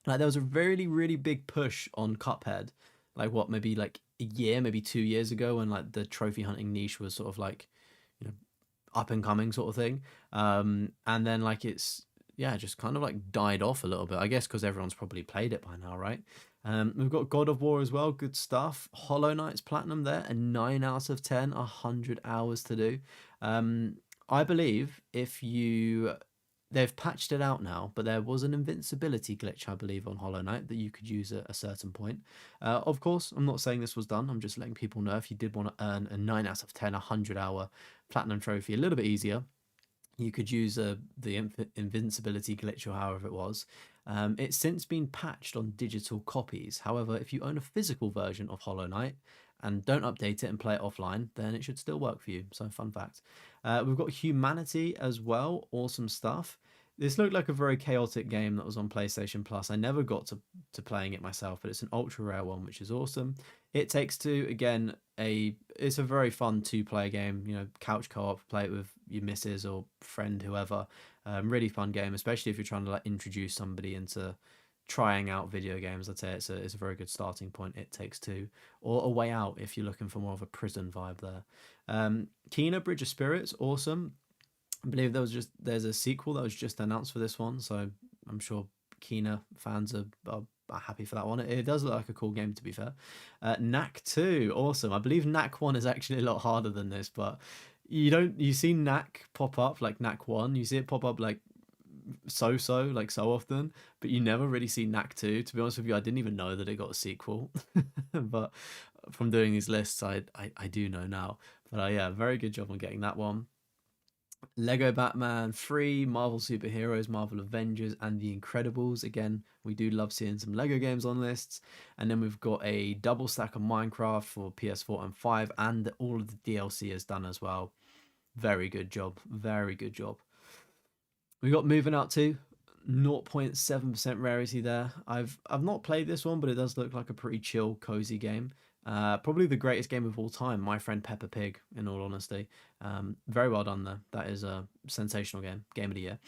Like there was a really, really big push on Cuphead, like what, maybe like a year, maybe 2 years ago, when like the trophy hunting niche was sort of like, you know, up and coming sort of thing. And then like it's, yeah, just kind of like died off a little bit, I guess, because everyone's probably played it by now, right? We've got God of War as well, good stuff. Hollow Knight's platinum there, a 9 out of 10, 100 hours to do. I believe they've patched it out now, but there was an invincibility glitch, I believe, on Hollow Knight that you could use at a certain point. Of course, I'm not saying this was done. I'm just letting people know if you did want to earn a 9 out of 10, 100-hour platinum trophy a little bit easier, you could use the invincibility glitch or however it was. It's since been patched on digital copies. However, if you own a physical version of Hollow Knight and don't update it and play it offline, then it should still work for you. So fun fact. We've got Humanity as well. Awesome stuff. This looked like a very chaotic game that was on PlayStation Plus. I never got to playing it myself, but it's an ultra rare one, which is awesome. It Takes Two, again, it's a very fun 2-player game. You know, couch co-op, play it with your missus or friend, whoever. Really fun game, especially if you're trying to like introduce somebody into trying out video games, I'd say it's a very good starting point. It Takes Two, or A Way Out if you're looking for more of a prison vibe there. Kena Bridge of Spirits, awesome. I believe there's a sequel that was just announced for this one, so I'm sure Kena fans are happy for that one. It does look like a cool game, to be fair. Knack 2, awesome. I believe Knack 1 is actually a lot harder than this, but you see Knack pop up like Knack 1, you see it pop up like so often, but you never really see Knack 2. To be honest with you, I didn't even know that it got a sequel. But from doing these lists, I do know now. But yeah, very good job on getting that one. Lego Batman 3, Marvel Superheroes, Marvel Avengers, and The Incredibles. Again, we do love seeing some Lego games on lists. And then we've got a double stack of Minecraft for PS4 and 5, and all of the DLC is done as well. Very good job. Very good job. We got Moving Out 2, 0.7% rarity there. I've not played this one, but it does look like a pretty chill, cozy game. Probably the greatest game of all time, My Friend Peppa Pig, in all honesty. Very well done there. That is a sensational game of the year.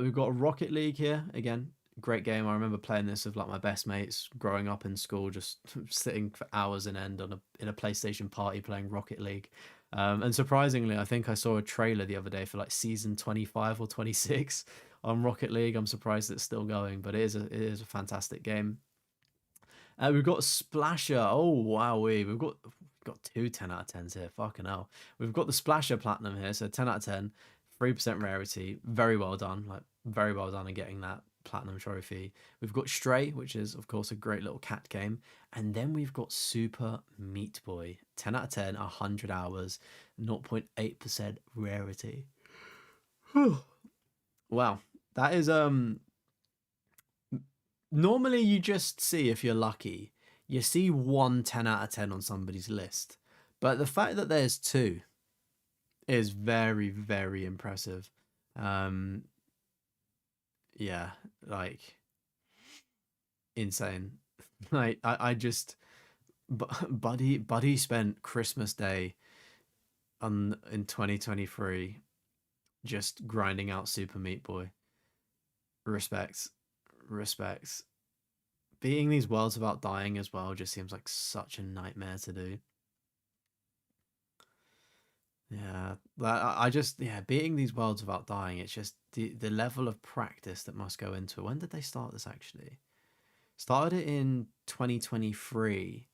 We've got Rocket League here. Again, great game. I remember playing this with like my best mates growing up in school, just sitting for hours in end in a PlayStation party playing Rocket League. And surprisingly, I think I saw a trailer the other day for like season 25 or 26 on Rocket League. I'm surprised it's still going, but it is a fantastic game. We've got Splasher. Oh wow, we've got two 10 out of 10s here. Fucking hell. We've got the Splasher Platinum here, so 10 out of 10, 3% rarity. Very well done. Like very well done in getting that platinum trophy. We've got Stray, which is of course a great little cat game, and then we've got Super Meat Boy. 10 out of 10, 100 hours, 0.8% rarity. Wow, that is normally you just see, if you're lucky, you see 10 out of 10 on somebody's list. But the fact that there's two is very, very impressive. Yeah, like insane. Like I just Buddy spent Christmas Day in 2023 just grinding out Super Meat Boy. Respect. Respect. Beating these worlds without dying as well just seems like such a nightmare to do. Yeah, I just beating these worlds without dying. It's just the level of practice that must go into it. When did they start this actually? Started it in 2023,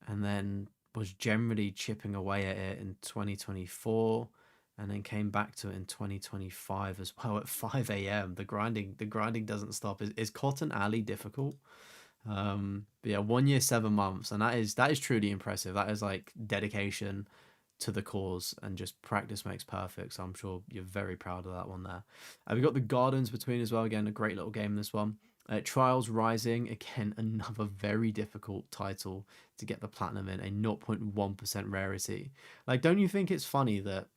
and then was generally chipping away at it in 2024, and then came back to it in 2025 as well at 5 a.m. The grinding doesn't stop. Is Cotton Alley difficult? But yeah, 1 year, 7 months, and that is truly impressive. That is like dedication to the cause, and just practice makes perfect. So I'm sure you're very proud of that one there. We've got the Gardens Between as well. Again, a great little game, this one. Trials Rising, again, another very difficult title to get the platinum in, a 0.1% rarity. Like, don't you think it's funny that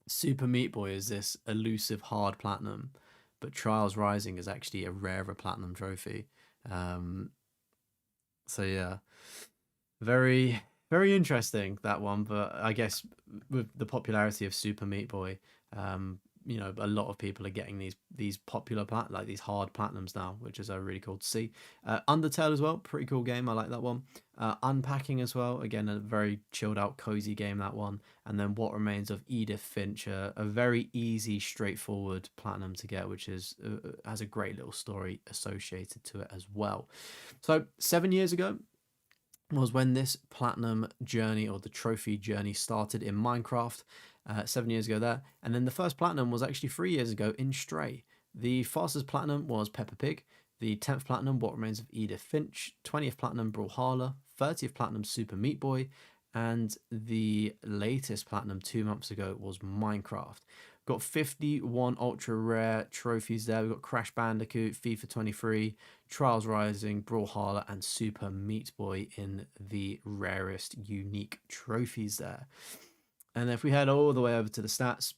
Super Meat Boy is this elusive hard platinum, but Trials Rising is actually a rarer platinum trophy? So yeah, very, very interesting, that one. But I guess with the popularity of Super Meat Boy, a lot of people are getting these popular like these hard platinums now, which is really cool to see. Undertale as well, pretty cool game. I like that one. Unpacking as well, again a very chilled out, cozy game, that one. And then What Remains of Edith Finch, a very easy, straightforward platinum to get, which is has a great little story associated to it as well. So 7 years ago was when this platinum journey, or the trophy journey, started in Minecraft. 7 years ago there. And then the first platinum was actually 3 years ago in Stray. The fastest platinum was Peppa Pig. The 10th platinum, What Remains of Edith Finch. 20th platinum, Brawlhalla. 30th platinum, Super Meat Boy. And the latest platinum 2 months ago was Minecraft. Got 51 ultra rare trophies there. We've got Crash Bandicoot, FIFA 23, Trials Rising, Brawlhalla, and Super Meat Boy in the rarest unique trophies there. And if we head all the way over to the stats,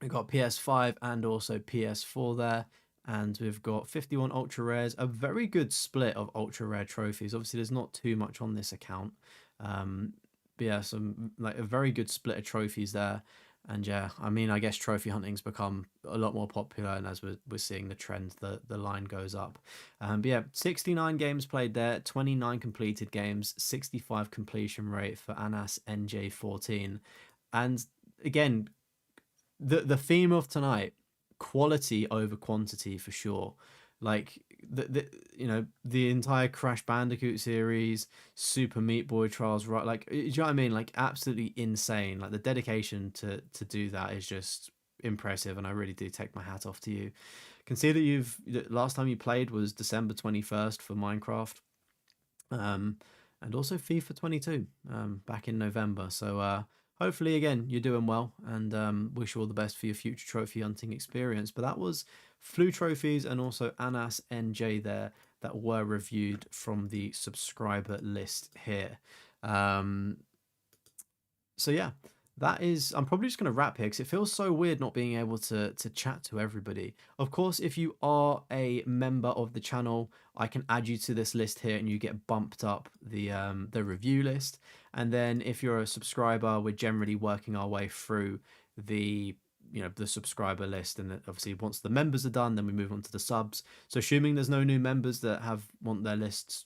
we've got PS5 and also PS4 there. And we've got 51 ultra rares, a very good split of ultra rare trophies. Obviously, there's not too much on this account. But yeah, some like a very good split of trophies there. And yeah, I mean, I guess trophy hunting's become a lot more popular, and as we're seeing the trend, the line goes up. But yeah, 69 games played there, 29 completed games, 65 completion rate for Anas NJ14. And again, the theme of tonight, quality over quantity for sure. Like the entire Crash Bandicoot series, Super Meat Boy Trials, right? Like, do you know what I mean? Like, absolutely insane. Like, the dedication to do that is just impressive, and I really do take my hat off to you. Can see that last time you played was December 21st for Minecraft, and also FIFA 22 back in November. So hopefully, again, you're doing well, and wish you all the best for your future trophy hunting experience. But that was Flu Trophies and also Anas NJ there that were reviewed from the subscriber list here. So yeah, that is, I'm probably just going to wrap here because it feels so weird not being able to chat to everybody. Of course, if you are a member of the channel, I can add you to this list here and you get bumped up the review list. And then if you're a subscriber, we're generally working our way through the the subscriber list, and then obviously once the members are done, then we move on to the subs. So assuming there's no new members that want their lists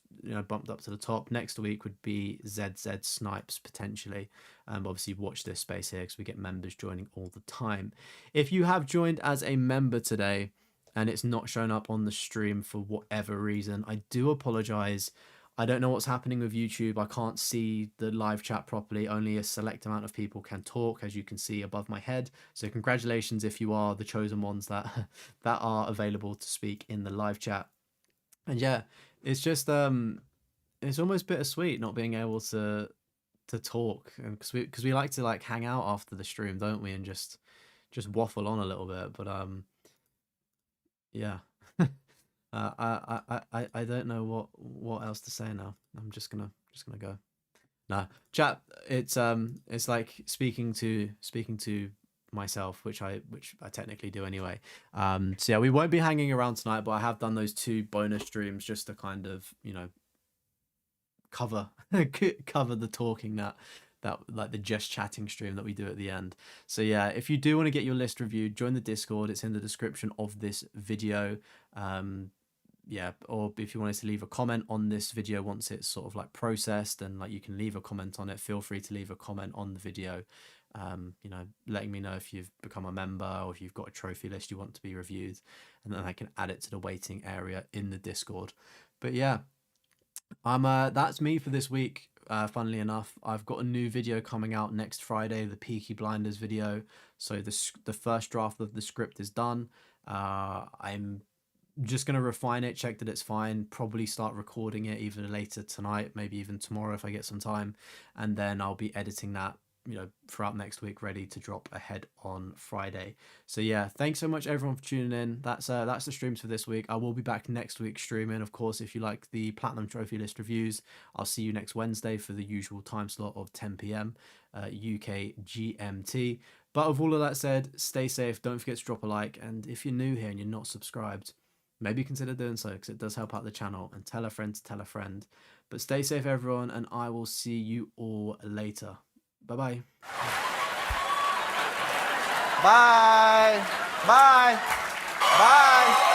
bumped up to the top, next week would be ZZ Snipes potentially. Obviously watch this space here because we get members joining all the time. If you have joined as a member today and it's not shown up on the stream for whatever reason, I do apologize. I don't know what's happening with YouTube. I can't see the live chat properly. Only a select amount of people can talk, as you can see above my head. So congratulations if you are the chosen ones that are available to speak in the live chat. And yeah, it's just it's almost bittersweet not being able to talk, and because we like to like hang out after the stream, don't we, and just waffle on a little bit. But yeah. I don't know what else to say now. I'm just gonna go. Nah, chat. It's like speaking to myself, which I technically do anyway. So yeah, we won't be hanging around tonight, but I have done those 2 bonus streams just to kind of cover the talking that like the just chatting stream that we do at the end. So yeah, if you do want to get your list reviewed, join the Discord. It's in the description of this video. Yeah, or if you wanted to leave a comment on this video once it's sort of like processed, and like you can leave a comment on it, feel free to leave a comment on the video, letting me know if you've become a member or if you've got a trophy list you want to be reviewed, and then I can add it to the waiting area in the Discord. But yeah, that's me for this week. Funnily enough, I've got a new video coming out next Friday, the Peaky Blinders video. So the first draft of the script is done. I'm just going to refine it, check that it's fine, probably start recording it even later tonight, maybe even tomorrow if I get some time, and then I'll be editing that throughout next week, ready to drop ahead on Friday. So yeah, thanks so much everyone for tuning in. That's the streams for this week. I will be back next week streaming, of course. If you like the Platinum Trophy List reviews, I'll see you next Wednesday for the usual time slot of 10 p.m. UK GMT. But with all of that said, stay safe, don't forget to drop a like, and if you're new here and you're not subscribed, maybe consider doing so because it does help out the channel, and tell a friend to tell a friend. But stay safe everyone, and I will see you all later. Bye-bye. Bye. Bye. Bye.